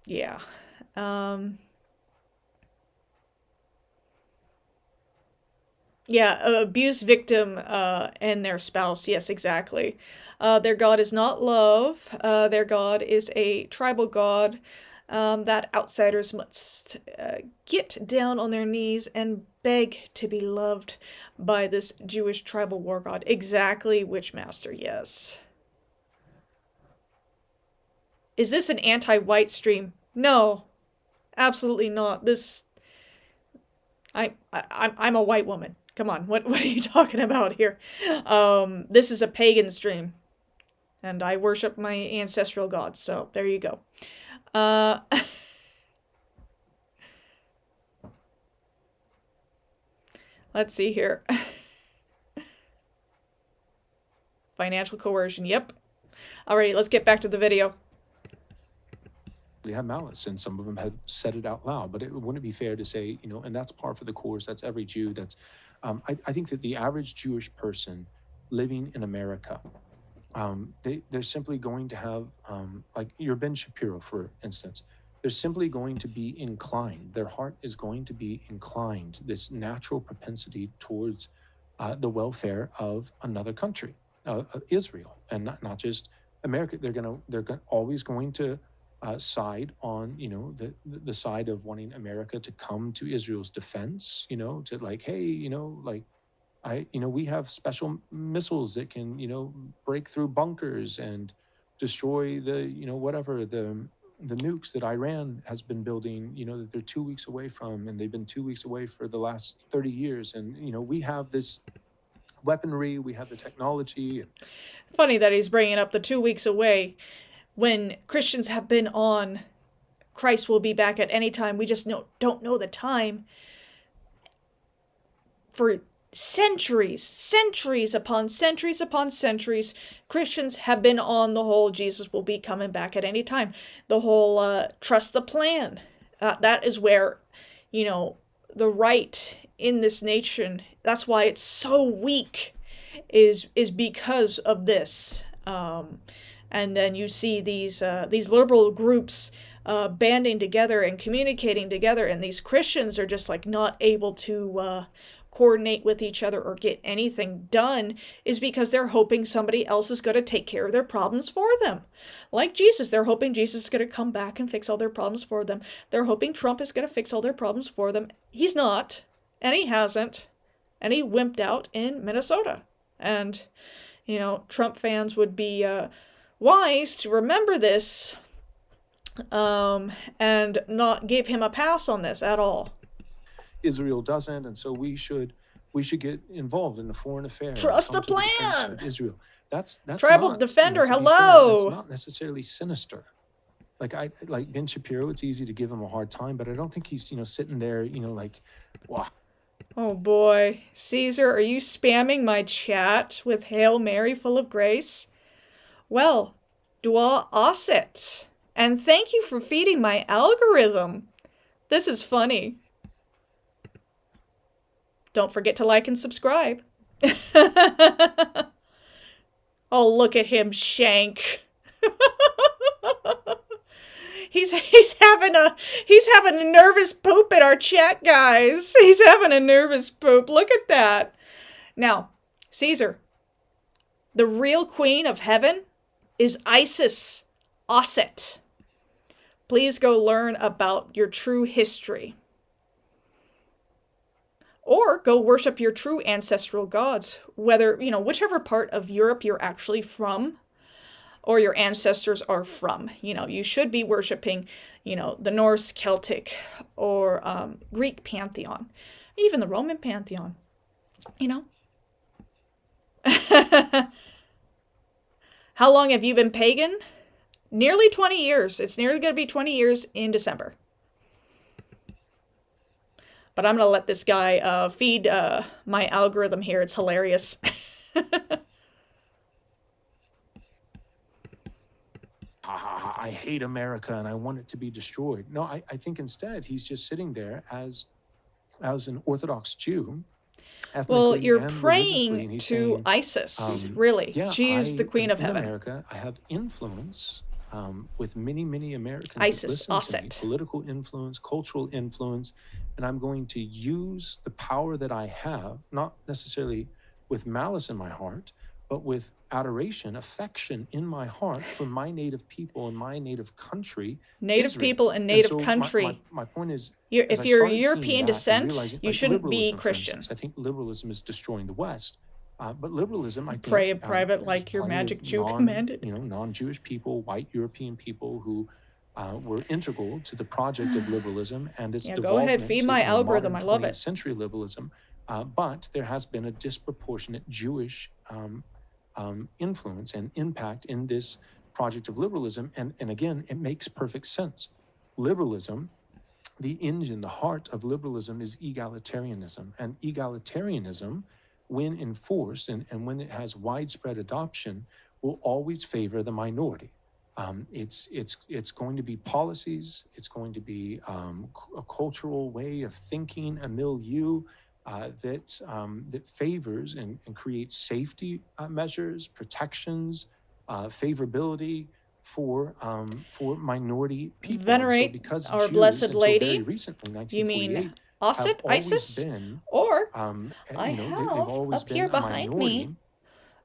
yeah. Yeah, abuse victim and their spouse. Yes, exactly. Their god is not love. Their god is a tribal god that outsiders must get down on their knees and beg to be loved by this Jewish tribal war god. Exactly, Witchmaster, yes. Is this an anti-white stream? No, absolutely not. I'm a white woman. Come on, what are you talking about here? This is a pagan stream, and I worship my ancestral gods, so there you go. Let's see here. Financial coercion, yep. Alrighty, let's get back to the video. They have malice, and some of them have said it out loud, but it wouldn't be fair to say, and that's par for the course. That's every Jew. That's, I think that the average Jewish person living in America, they're simply going to have, like your Ben Shapiro, for instance, they're simply going to be inclined. Their heart is going to be inclined, this natural propensity towards the welfare of another country, Israel, and not just America. They're always going to side on, the side of wanting America to come to Israel's defense, to like, hey, we have special missiles that can, break through bunkers and destroy the, whatever the nukes that Iran has been building, that they're 2 weeks away from, and they've been 2 weeks away for the last 30 years. And, we have this weaponry, we have the technology. Funny that he's bringing up the 2 weeks away when Christians have been on Christ will be back at any time. We just don't know the time. For centuries upon centuries, Christians have been on the whole Jesus will be coming back at any time. The whole trust the plan. That is where, the right in this nation, that's why it's so weak, is because of this. And then you see these liberal groups banding together and communicating together, and these Christians are just like not able to coordinate with each other or get anything done, is because they're hoping somebody else is going to take care of their problems for them. Like Jesus, they're hoping Jesus is going to come back and fix all their problems for them. They're hoping Trump is going to fix all their problems for them. He's not, and he hasn't, and he wimped out in Minnesota. And, Trump fans would be wise to remember this and not give him a pass on this at all. Israel doesn't, and so we should we should get involved in the foreign affairs. Trust the come to defense plan. of Israel. That's Tribal not, defender, to be fair, hello. that's not necessarily sinister. Like Ben Shapiro, it's easy to give him a hard time, but I don't think he's, sitting there, like, wow. Oh boy. Caesar, are you spamming my chat with Hail Mary full of grace? Well, dua osit. And thank you for feeding my algorithm. This is funny. Don't forget to like and subscribe. Oh, look at him shank. He's having a nervous poop in our chat, guys. He's having a nervous poop. Look at that. Now, Caesar, the real queen of heaven is Isis Osset. Please go learn about your true history. Or go worship your true ancestral gods, whether, whichever part of Europe you're actually from, or your ancestors are from. You should be worshiping, the Norse, Celtic, or Greek pantheon, even the Roman pantheon, How long have you been pagan? Nearly 20 years. It's nearly going to be 20 years in December. But I'm going to let this guy feed my algorithm here. It's hilarious. I hate America and I want it to be destroyed. No, I think instead he's just sitting there as an Orthodox Jew. Well, you're and praying and he's to saying, Isis, really. Yeah, She's the queen of in heaven. America, I have influence with many, many Americans Isis, that listen to me, Osset. political influence, cultural influence, and I'm going to use the power that I have, not necessarily with malice in my heart, but with adoration, affection in my heart for my native people and my native country. Native Israel. people and And native so country. My point is, If as I you're started seeing European that and descent, realizing, you like shouldn't be liberalism, for Christian. instance, I think liberalism is destroying the West. But liberalism, I think, Pray in private there's like your plenty of Magick Jew commanded. non-Jewish people, white European people who were integral to the project of liberalism and its Yeah, go ahead, development feed to, my algorithm. modern I love 20th it. century liberalism. But there has been a disproportionate Jewish influence and impact in this project of liberalism. And again, it makes perfect sense. Liberalism, the engine, the heart of liberalism is egalitarianism. And egalitarianism, when enforced and when it has widespread adoption, will always favor the minority. It's going to be policies, it's going to be a cultural way of thinking, a milieu that favors and creates safety measures, protections, favorability for minority people. Venerate because our Jews, Blessed until Lady. very recently, You 1948, mean have Osset, always Isis? been, Or I have, they've always up been here a behind minority, me,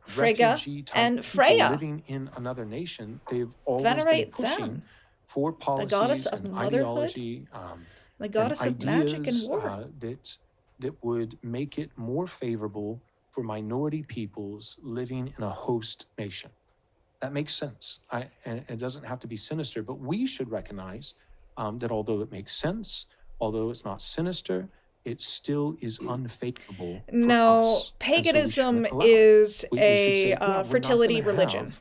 Freya refugee-type and people Freya. living in another nation. They've always Venerate been pushing them. for The goddess policies of and motherhood, ideology the and goddess of magic and ideas war. that would make it more favorable for minority peoples living in a host nation. That makes sense. And it doesn't have to be sinister, but we should recognize that although it makes sense, although it's not sinister, it still is unfavorable for No, us. paganism And so we shouldn't allow it. is We should say, a yeah, we're not fertility gonna religion.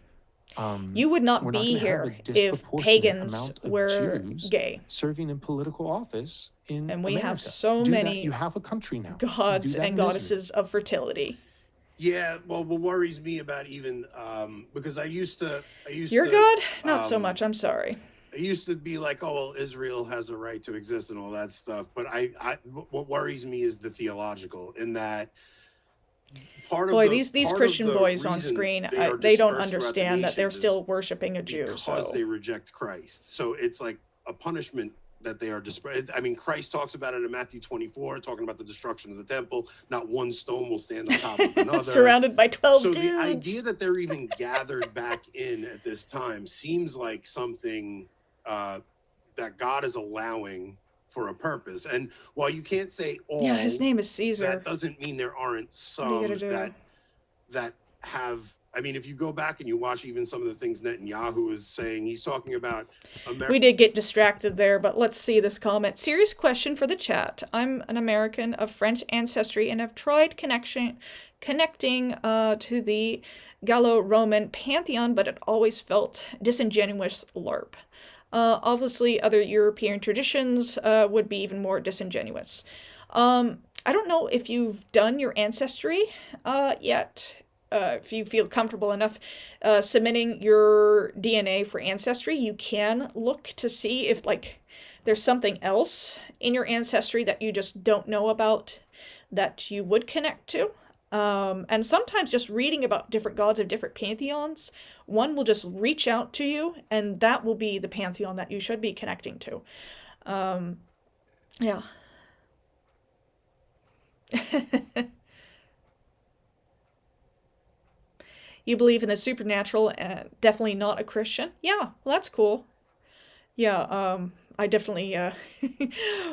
have, You would not we're not be gonna have a here if disproportionate pagans amount of were Jews gay. serving in political office in And we America. have so Do that. many You have a country now. gods Do that and in Israel. goddesses of fertility. Yeah, well, what worries me about even because I used to Your God? Not so um, much, I'm sorry. it used to be like, oh, well, Israel has a right to exist and all that stuff. But what worries me is the theological, in that part Boy, of the these part Christian of the boys on reason screen, are they don't dispersed throughout the understand that they're nations is still worshiping a Jew. because So they reject Christ. So it's like a punishment that they are dispersed. I mean, Christ talks about it in Matthew 24, talking about the destruction of the temple. Not one stone will stand on top of another. surrounded by 12 So dudes. the idea that they're even gathered back in at this time seems like something that God is allowing for a purpose. And while you can't say all, Yeah, his name is Caesar. that doesn't mean there aren't What are you some gonna do? that have I mean, if you go back and you watch even some of the things Netanyahu is saying, he's talking about America. We did get distracted there, but let's see this comment. Serious question for the chat. I'm an American of French ancestry and have tried connecting to the Gallo-Roman pantheon, but it always felt disingenuous LARP. Obviously, other European traditions would be even more disingenuous. I don't know if you've done your ancestry yet. If you feel comfortable enough submitting your DNA for ancestry, you can look to see if there's something else in your ancestry that you just don't know about that you would connect to. And sometimes just reading about different gods of different pantheons, one will just reach out to you, and that will be the pantheon that you should be connecting to. Yeah. You believe in the supernatural and definitely not a Christian? Yeah, well, that's cool. Yeah, I definitely,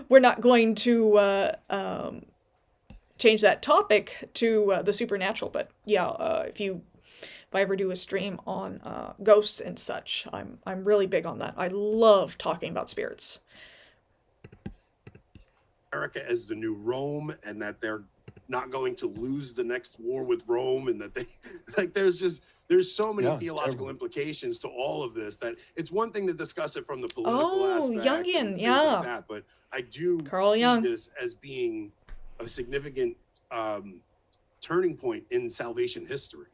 we're not going to change that topic to the supernatural, but yeah, if I ever do a stream on ghosts and such, I'm really big on that. I love talking about spirits. America as the new Rome, and that they're not going to lose the next war with Rome, and that they there's so many theological implications to all of this that it's one thing to discuss it from the political aspect, Jungian, and yeah, like that, but I do Carl see Jung. this as being a significant turning point in salvation history.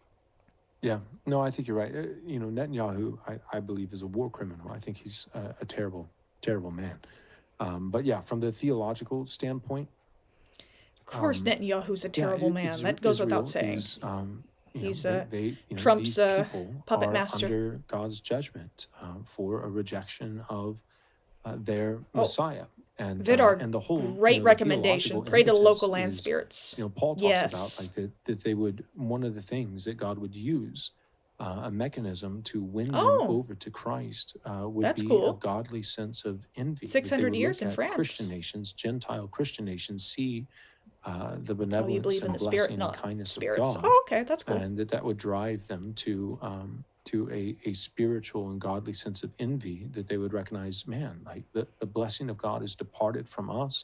Yeah, no, I think you're right. Netanyahu, I believe, is a war criminal. I think he's a terrible, terrible man. But yeah, from the theological standpoint, of course, Netanyahu's a terrible man. That goes without saying. He's Trump's puppet master. Under God's judgment for a rejection of their Messiah. And Vidar, and the whole great recommendation. Pray to local land spirits. Paul talks about that they would, one of the things that God would use a mechanism to win them over to Christ would be a godly sense of envy. 600 years in France. Christian nations, Gentile Christian nations, see the benevolence and blessing and kindness of God. Oh, okay, that's cool. And that would drive them to a spiritual and godly sense of envy, that they would recognize, man, like the blessing of God has departed from us,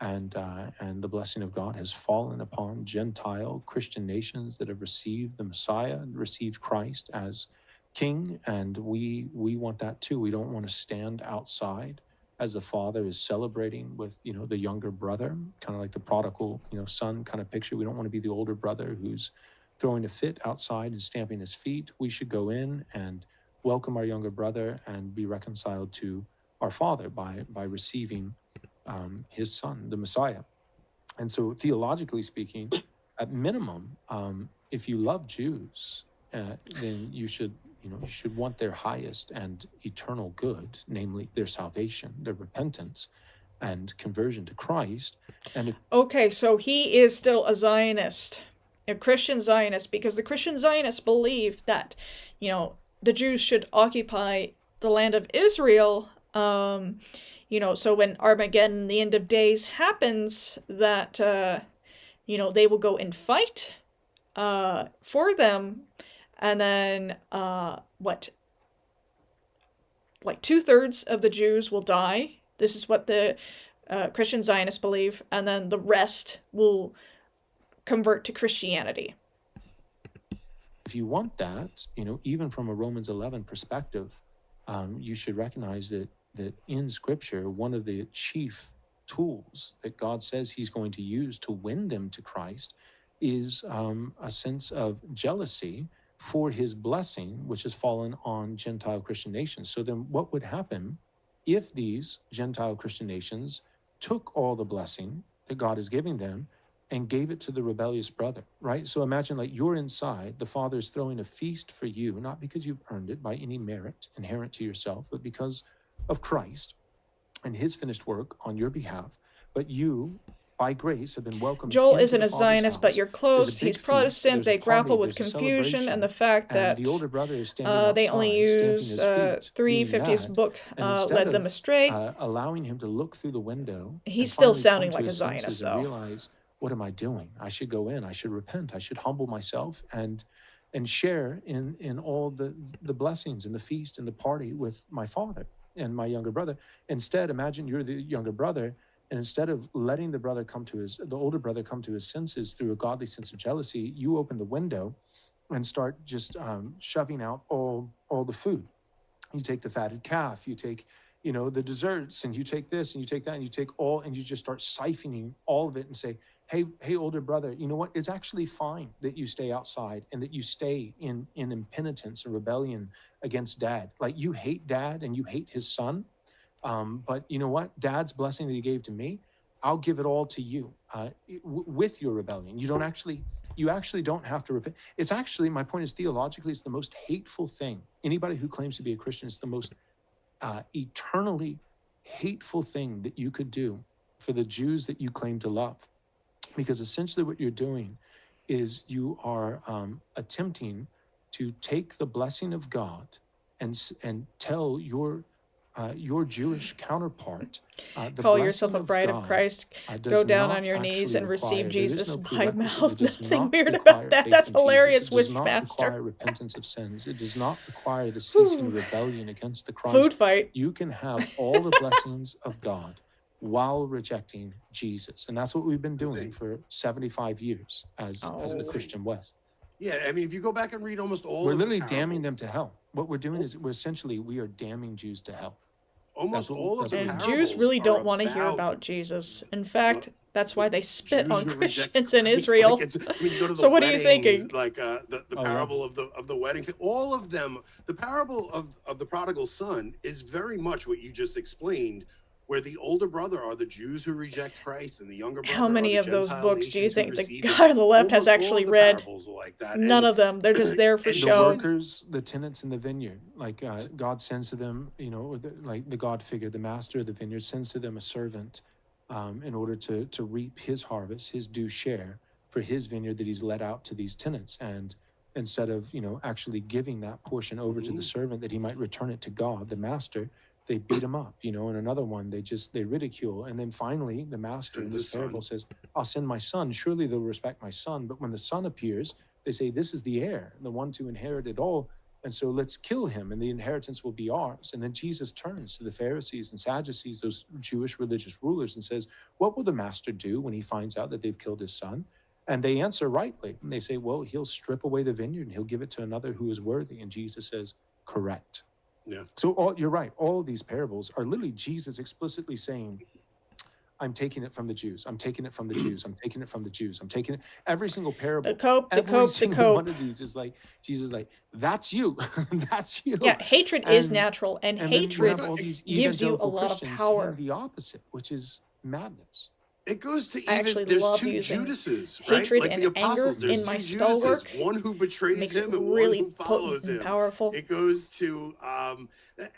and the blessing of God has fallen upon Gentile Christian nations that have received the Messiah, received Christ as King, and we want that too. We don't want to stand outside as the father is celebrating with the younger brother, kind of like the prodigal son kind of picture. We don't want to be the older brother who's throwing a fit outside and stamping his feet. We should go in and welcome our younger brother and be reconciled to our father by receiving his son, the Messiah. And so theologically speaking, at minimum, if you love Jews, then you should want their highest and eternal good, namely their salvation, their repentance and conversion to Christ. And okay, so he is still a Zionist. A Christian Zionist, because the Christian Zionists believe that, the Jews should occupy the land of Israel, so when Armageddon, the end of days, happens, that, they will go and fight for them, and then, 2/3 of the Jews will die. This is what the Christian Zionists believe, and then the rest will convert to Christianity. If you want that, even from a Romans 11 perspective, you should recognize that in Scripture, one of the chief tools that God says he's going to use to win them to Christ is a sense of jealousy for his blessing, which has fallen on Gentile Christian nations. So then what would happen if these Gentile Christian nations took all the blessing that God is giving them and gave it to the rebellious brother, right? So imagine you're inside, the Father's throwing a feast for you, not because you've earned it by any merit inherent to yourself, but because of Christ and his finished work on your behalf. But you, by grace, have been welcomed. Joel isn't a Zionist, but you're close. He's Protestant. They grapple with confusion and the fact that the older brother is they only use 350's book led them astray. Allowing him to look through the window. He's still sounding like a Zionist, though. Realize, what am I doing? I should go in. I should repent. I should humble myself and and share in all the blessings and the feast and the party with my father and my younger brother. Instead, imagine you're the younger brother, and instead of letting the older brother come to his senses through a godly sense of jealousy, you open the window and start just shoving out all the food. You take the fatted calf, you take, the desserts, and you take this and you take that, and you take all, and you just start siphoning all of it and say, hey, older brother, you know what? It's actually fine that you stay outside and that you stay in impenitence and rebellion against dad. Like, you hate dad and you hate his son. But you know what? Dad's blessing that he gave to me, I'll give it all to you with your rebellion. You actually don't have to repent. It's actually, my point is, theologically, it's the most hateful thing. Anybody who claims to be a Christian, it's the most eternally hateful thing that you could do for the Jews that you claim to love. Because essentially what you're doing is you are attempting to take the blessing of God and tell your Jewish counterpart, call yourself a bride of Christ, go down on your knees and receive Jesus by mouth. Nothing weird about that. That's hilarious, Witchmaster. It does not require repentance of sins. It does not require the ceasing rebellion against the Christ. Food fight. You can have all the blessings of God while rejecting Jesus. And that's what we've been doing for 75 years as the Christian West. Yeah, I mean, if you go back and read almost all we're of literally damning them to hell. What we're doing is we are damning Jews to hell. Almost all of the And parables Jews really are don't want to hear about Jesus. In fact, that's why they spit on Christians in Israel. So what are you thinking? Like the parable of the wedding, all of them. The parable of the prodigal son is very much what you just explained, where the older brother are the Jews who reject Christ, and the younger brother. How many are of the those Gentile books do you nations think who the receive guy it. on the left has Almost all actually the read? parables are like that. None of them. They're just there for the show. workers, the tenants in the vineyard, like God sends to them, like the God figure, the master of the vineyard sends to them a servant in order to reap his harvest, his due share for his vineyard that he's let out to these tenants. And instead of, actually giving that portion over to the servant that he might return it to God, the master, they beat him up, and another one, they ridicule. And then finally, the master in this parable says, I'll send my son. Surely they'll respect my son. But when the son appears, they say, this is the heir, the one to inherit it all. And so let's kill him and the inheritance will be ours. And then Jesus turns to the Pharisees and Sadducees, those Jewish religious rulers, and says, what will the master do when he finds out that they've killed his son? And they answer rightly. And they say, well, he'll strip away the vineyard and he'll give it to another who is worthy. And Jesus says, correct. Yeah. So you're right. All of these parables are literally Jesus explicitly saying, I'm taking it from the Jews. I'm taking it from the Jews. I'm taking it from the Jews. I'm taking it. Every single parable. Every single one of these is like, Jesus is like, that's you. That's you. Yeah, hatred is natural, and hatred gives you a lot of Christians power. the opposite, which is madness. It goes to I actually there's love two using Judases, right? hatred Like and the apostles, anger there's in my two spell Judases, work. one who betrays Makes him it and really one who follows potent and him. powerful. It goes to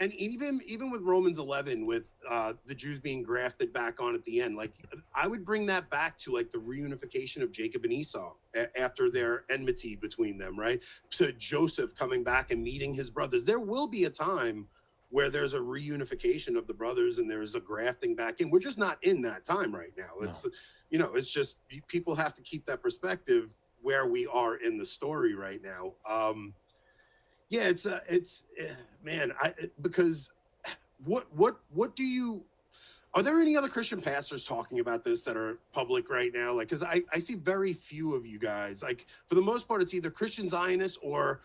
and even with Romans 11, with the Jews being grafted back on at the end, like I would bring that back to like the reunification of Jacob and Esau after their enmity between them, right? So Joseph coming back and meeting his brothers. There will be a time where there's a reunification of the brothers and there's a grafting back in. We're just not in that time right now. It's it's just people have to keep that perspective where we are in the story right now. Because what do you, are there any other Christian pastors talking about this that are public right now? Like, because I see very few of you guys. Like, for the most part, it's either Christian Zionists or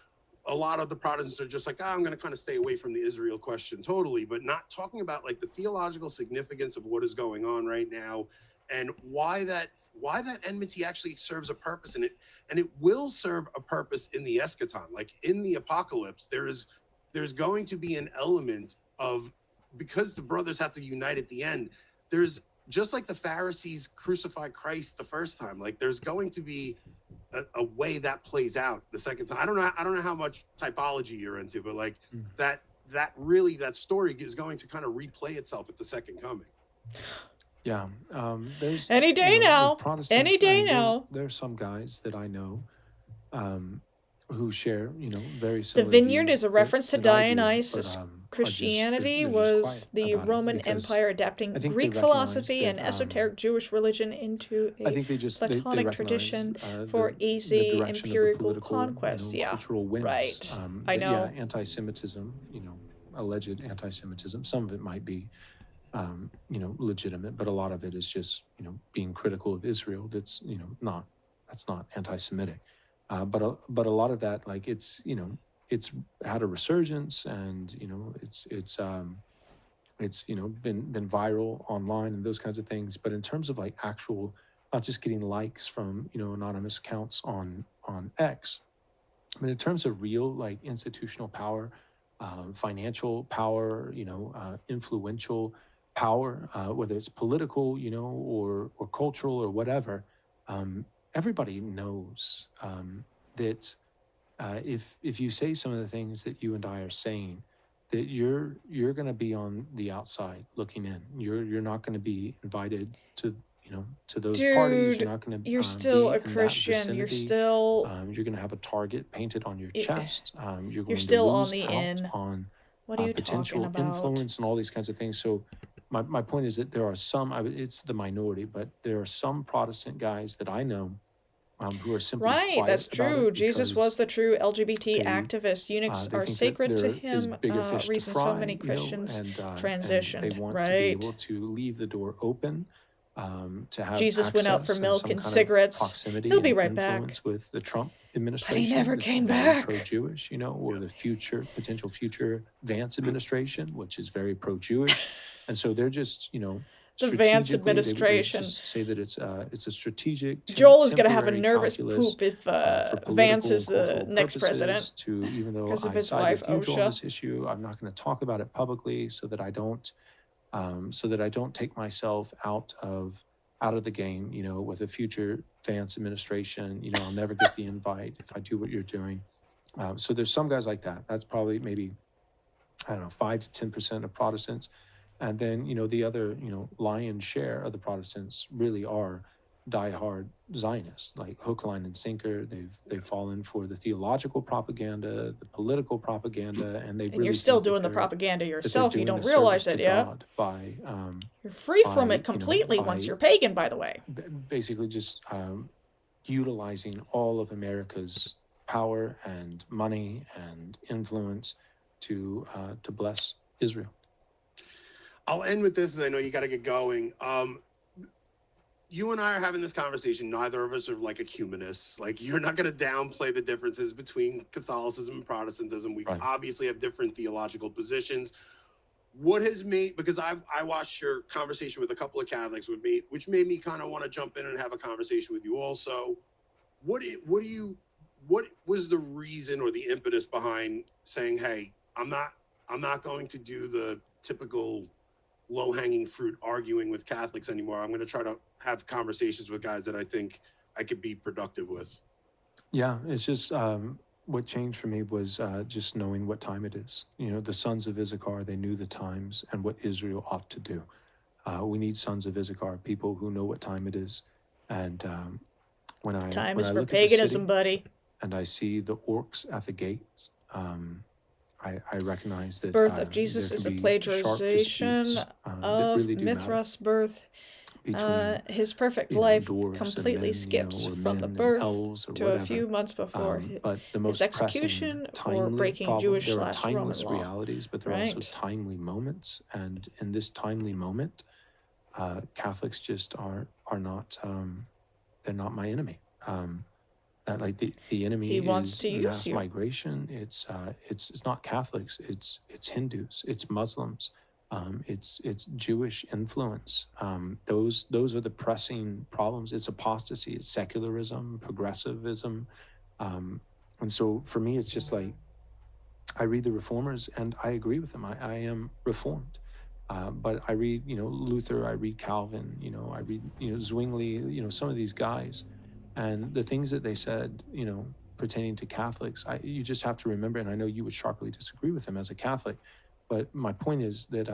a lot of the Protestants are just like, I'm going to kind of stay away from the Israel question totally, but not talking about like the theological significance of what is going on right now and why that enmity actually serves a purpose in it. And it will serve a purpose in the eschaton. Like in the apocalypse, there's going to be an element of, because the brothers have to unite at the end, there's just like the Pharisees crucified Christ the first time, like there's going to be a way that plays out the second time. I don't know how much typology you're into, but like that story is going to kind of replay itself at the second coming. Yeah. There's any day now. Any day now. There's some guys that I know who share, very similar The vineyard views is a reference to that I do, Dionysus. but, Christianity they're just was quiet the about it Roman because Empire I adapting think they Greek recognize philosophy and that esoteric Jewish religion into I a think they Platonic recognize tradition the for easy direction of the empirical political, conquest. Yeah, cultural winds. right. I That, yeah, know. anti-Semitism, alleged anti-Semitism. Some of it might be, legitimate, but a lot of it is just, being critical of Israel. That's, that's not anti-Semitic. But a lot of that, like it's had a resurgence, and it's been viral online and those kinds of things. But in terms of like actual, not just getting likes from anonymous accounts on X, but in terms of real like institutional power, financial power, influential power, whether it's political, or cultural or whatever, everybody knows that if you say some of the things that you and I are saying, that you're going to be on the outside looking in. You're not going to be invited to to those parties. You're Dude, not going to you're still be a in that Christian. You're vicinity. still You're going to have a target painted on your y- chest. You're you're going to still on lose the out in. on What are you talking potential about? influence and all these kinds of things. So my point is that there are some, it's the minority, but there are some Protestant guys that I know who are simply Right, quiet that's about true. it Jesus because was the true LGBT they activist. Eunuchs they are think that sacred to there is him. bigger fish to Reason so many fry, Christians and they transitioned. want to be Right. able to leave the door open, to have Jesus went out for access and milk some and kind of cigarettes. proximity He'll be and right back. influence with the Trump But he administration never that's came very back. pro-Jewish, or the potential future Vance administration, which is very pro-Jewish. And so they're just, The Vance strategically, they administration. just say that it's a strategic Joel is going to have a temporary nervous calculus, poop if for Vance political is and the cultural next purposes president to, even though because of I his side wife, with you, Joel, on Osha. this issue, I'm not going to talk about it publicly so that I don't take myself out of the game, with a future Vance administration. I'll never get the invite if I do what you're doing. So there's some guys like that. That's probably maybe, I don't know, 5 to 10% of Protestants. And then, the other, lion's share of the Protestants really are diehard Zionists, like hook, line, and sinker. They've fallen for the theological propaganda, the political propaganda, and they And really you're still think that doing the they're propaganda that they're yourself. You doing don't a realize service it to yet. God by You're free from by, it completely once by you're pagan, by the way. basically just utilizing all of America's power and money and influence to bless Israel. I'll end with this, as I know you got to get going. You and I are having this conversation. Neither of us are like ecumenists. Like, you're not going to downplay the differences between Catholicism and Protestantism. We Right. obviously have different theological positions. What has made, because I watched your conversation with a couple of Catholics with me, which made me kind of want to jump in and have a conversation with you also. What was the reason or the impetus behind saying, hey, I'm not going to do the typical low-hanging fruit arguing with Catholics anymore. I'm going to try to have conversations with guys that I think I could be productive with. Yeah, it's just what changed for me was just knowing what time it is. The sons of Issachar, they knew the times and what Israel ought to do. We need sons of Issachar, people who know what time it is. And when I Time when is I for look at the paganism, city buddy. and I see the orcs at the gates, I recognize that Birth of there Jesus can is a be sharp plagiarization disputes that of really do matter Mithras' birth. between His perfect life dwarves completely and men, skips or from the men and birth elves or to whatever. a few months before But the his most execution pressing, for timely breaking problem, there are Jewish/Roman timeless law. realities, but there are also Right. timely moments. And in this timely moment, Catholics just are not, they're not my enemy. Like the enemy He wants is to use mass you. migration. It's not Catholics. It's Hindus. It's Muslims. It's Jewish influence. Those are the pressing problems. It's apostasy. It's secularism, progressivism, and so for me, it's just like I read the Reformers and I agree with them. I am Reformed. But I read, Luther, I read Calvin, I read, Zwingli, some of these guys, and the things that they said, pertaining to Catholics, you just have to remember, and I know you would sharply disagree with them as a Catholic, but my point is that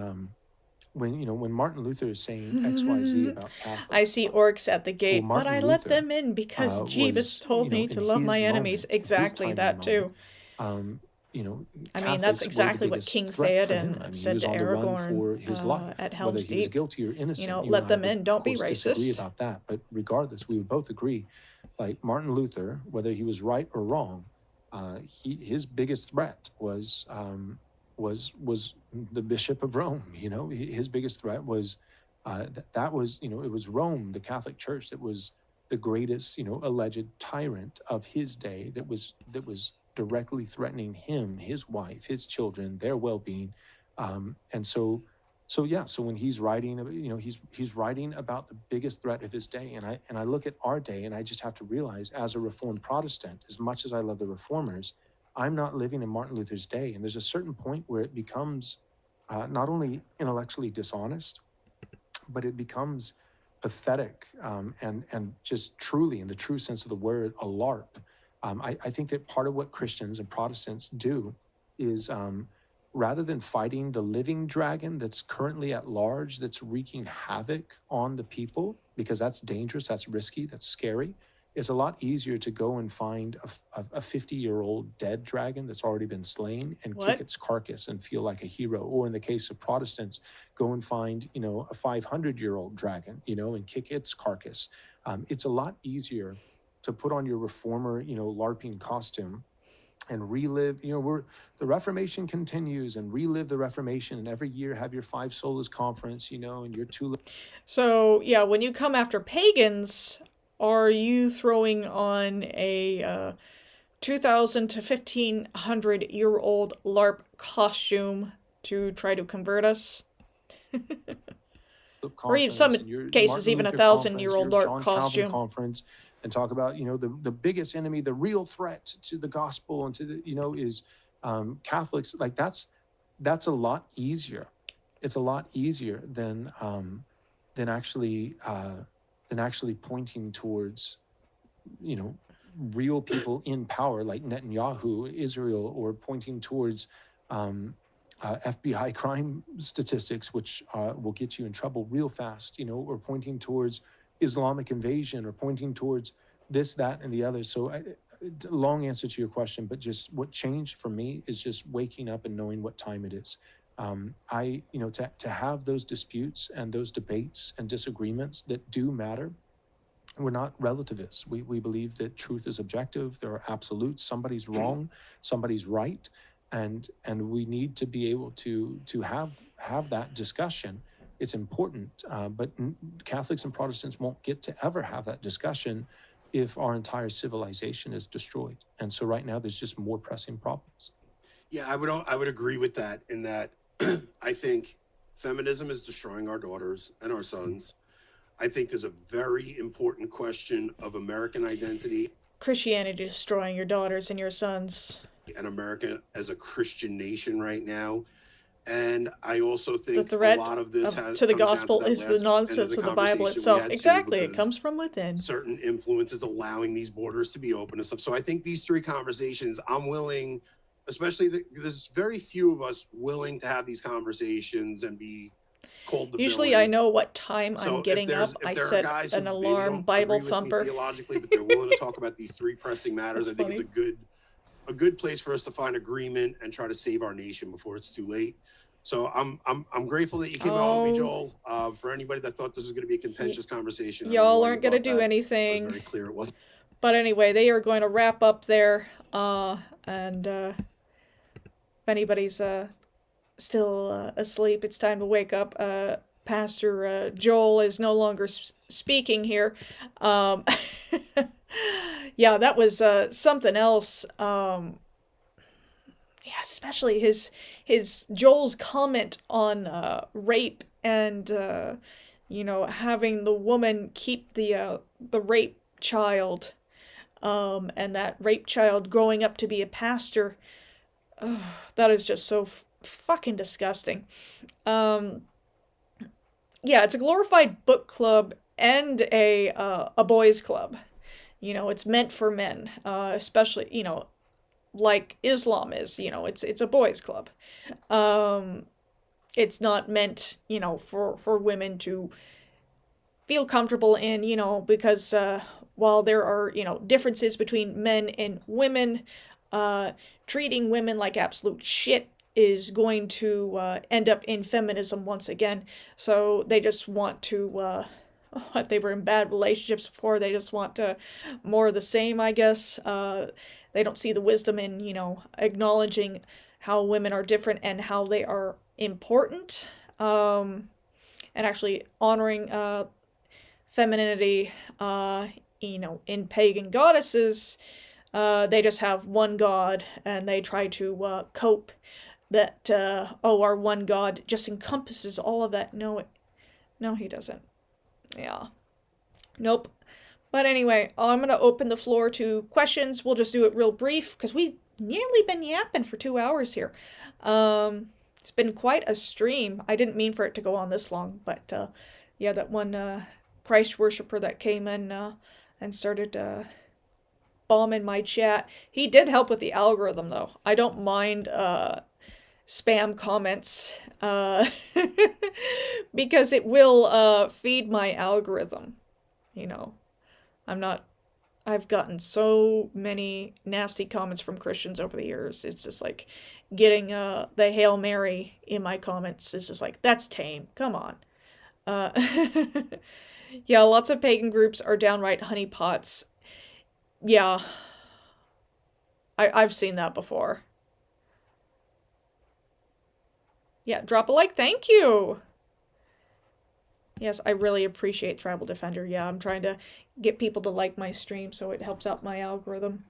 when Martin Luther is saying X, Y, Z about Catholics, I see orcs at the gate, but Martin I let Luther, them in because Jeebus was, told me to in love his my enemies. moment, in his Exactly timely that too. moment, I mean, that's Catholics were the exactly what biggest King threat for him. I Theoden mean, he said was to on the run Aragorn for his life, at whether Helm's he was Deep. guilty or innocent. You Let and I them would, in, of don't be course, disagree racist. about that. But regardless, we would both agree, like Martin Luther, whether he was right or wrong, his biggest threat was the Bishop of Rome. His biggest threat was that was it was Rome, the Catholic Church, that was the greatest alleged tyrant of his day, that was directly threatening him, his wife, his children, their well-being, and so when he's writing, he's writing about the biggest threat of his day, and I look at our day, and I just have to realize, as a Reformed Protestant, as much as I love the Reformers, I'm not living in Martin Luther's day, and there's a certain point where it becomes not only intellectually dishonest, but it becomes pathetic, and just truly, in the true sense of the word, a LARP. I think that part of what Christians and Protestants do is, rather than fighting the living dragon that's currently at large, that's wreaking havoc on the people, because that's dangerous, that's risky, that's scary, it's a lot easier to go and find a 50-year-old dead dragon that's already been slain and kick its carcass and feel like a hero. Or in the case of Protestants, go and find, a 500-year-old dragon, and kick its carcass. It's a lot easier to put on your reformer, LARPing costume and relive, the Reformation continues, and relive the Reformation, and every year have your Five Solas conference, and your tulip. So, yeah, when you come after pagans, are you throwing on a 2,000 to 1,500-year-old LARP costume to try to convert us? Or in some cases, even a 1,000-year-old LARP costume. Conference, and talk about, the biggest enemy, the real threat to the gospel and to the, is Catholics. Like that's a lot easier. It's a lot easier than actually pointing towards, real people in power like Netanyahu, Israel, or pointing towards FBI crime statistics, which will get you in trouble real fast, or pointing towards Islamic invasion, or pointing towards this, that, and the other. So long answer to your question, but just what changed for me is just waking up and knowing what time it is. To have those disputes and those debates and disagreements that do matter. We're not relativists. We believe that truth is objective. There are absolutes. Somebody's wrong, somebody's right, and we need to be able to have that discussion. It's important, but Catholics and Protestants won't get to ever have that discussion if our entire civilization is destroyed. And so right now, there's just more pressing problems. Yeah, I would agree with that, in that I think feminism is destroying our daughters and our sons. I think there's a very important question of American identity. Christianity destroying your daughters and your sons. And America as a Christian nation right now. And I also think the threat a lot of this to the gospel is the nonsense of the Bible itself. Exactly, it comes from within. Certain influences allowing these borders to be open and stuff. So I think these three conversations, I'm willing, especially there's very few of us willing to have these conversations and be called the Usually villain. I know what time I'm getting up. I set an alarm, Bible thumper. Theologically, but they're willing to talk about these three pressing matters. I think it's a good place for us to find agreement and try to save our nation before it's too late. So I'm grateful that you came on with me, Joel. For anybody that thought this was going to be a contentious conversation, y'all aren't going to do anything. It was very clear it wasn't. But anyway, they are going to wrap up there. And if anybody's still asleep, it's time to wake up. Pastor Joel is no longer speaking here. Yeah, that was something else. Yeah, especially his Joel's comment on rape and having the woman keep the rape child, and that rape child growing up to be a pastor. Oh, that is just so fucking disgusting. Yeah, it's a glorified book club and a boys club. It's meant for men, especially like Islam is. It's a boys club. It's not meant for women to feel comfortable in, because while there are differences between men and women, treating women like absolute shit is going to end up in feminism once again. So they just want to, they were in bad relationships before, they just want more of the same, I guess. They don't see the wisdom in, acknowledging how women are different and how they are important, and actually honoring femininity, in pagan goddesses. They just have one god, and they try to cope that, our one god just encompasses all of that. No, he doesn't. Yeah. Nope. But anyway, I'm going to open the floor to questions. We'll just do it real brief, because we've nearly been yapping for 2 hours here. It's been quite a stream. I didn't mean for it to go on this long, but yeah, that one Christ worshiper that came in and started bombing my chat. He did help with the algorithm, though. I don't mind spam comments because it will feed my algorithm. I've gotten so many nasty comments from Christians over the years. It's just like getting the Hail Mary in my comments. It's just like, that's tame. Come on. Yeah, lots of pagan groups are downright honeypots. Yeah. I've seen that before. Yeah, drop a like. Thank you. Yes, I really appreciate Tribal Defender. Yeah, I'm trying to get people to like my stream so it helps out my algorithm.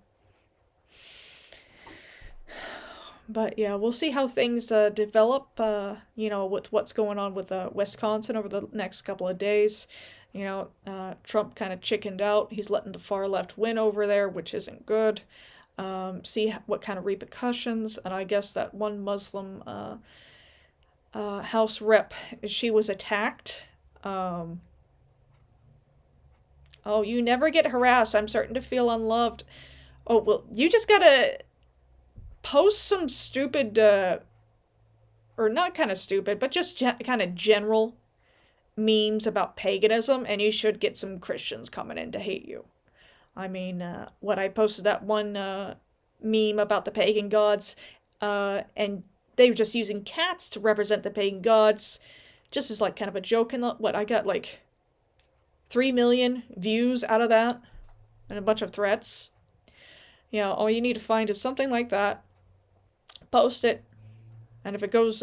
But yeah, we'll see how things develop, with what's going on with Wisconsin over the next couple of days. Trump kind of chickened out. He's letting the far left win over there, which isn't good. See what kind of repercussions. And I guess that one Muslim House rep, she was attacked. Oh, you never get harassed. I'm starting to feel unloved. Oh, well, you just gotta post some stupid, or not kind of stupid, but just kind of general memes about paganism, and you should get some Christians coming in to hate you. I mean, what I posted that one meme about the pagan gods, and they were just using cats to represent the pagan gods, just as like kind of a joke. And what I got like 3 million views out of that, and a bunch of threats. All you need to find is something like that, post it, and if it goes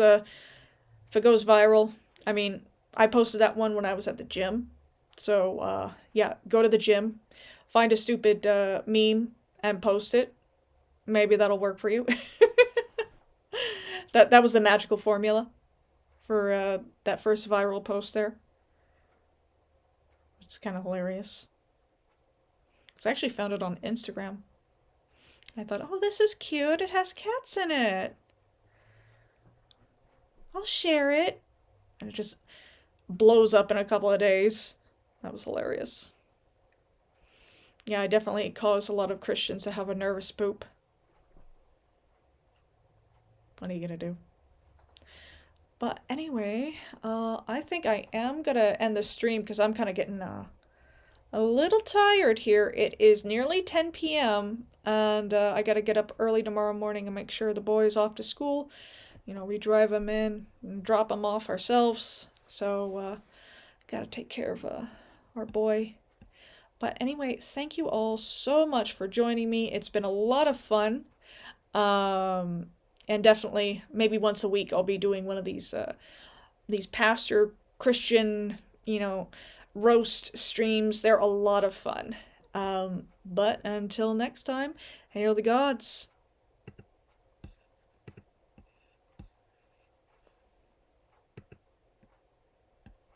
viral, I mean, I posted that one when I was at the gym, so yeah, go to the gym, find a stupid meme and post it. Maybe that'll work for you. That was the magical formula for that first viral post there. It's kind of hilarious. I actually found it on Instagram. I thought, oh, this is cute. It has cats in it. I'll share it. And it just blows up in a couple of days. That was hilarious. Yeah, I definitely caused a lot of Christians to have a nervous poop. What are you gonna do? But anyway, I think I am gonna end the stream because I'm kind of getting a little tired here. It is nearly 10 p.m. and I gotta get up early tomorrow morning and make sure the boy's off to school. We drive him in and drop him off ourselves. So, gotta take care of our boy. But anyway, thank you all so much for joining me. It's been a lot of fun. And definitely, maybe once a week, I'll be doing one of these pastor Christian, roast streams. They're a lot of fun. But until next time, hail the gods.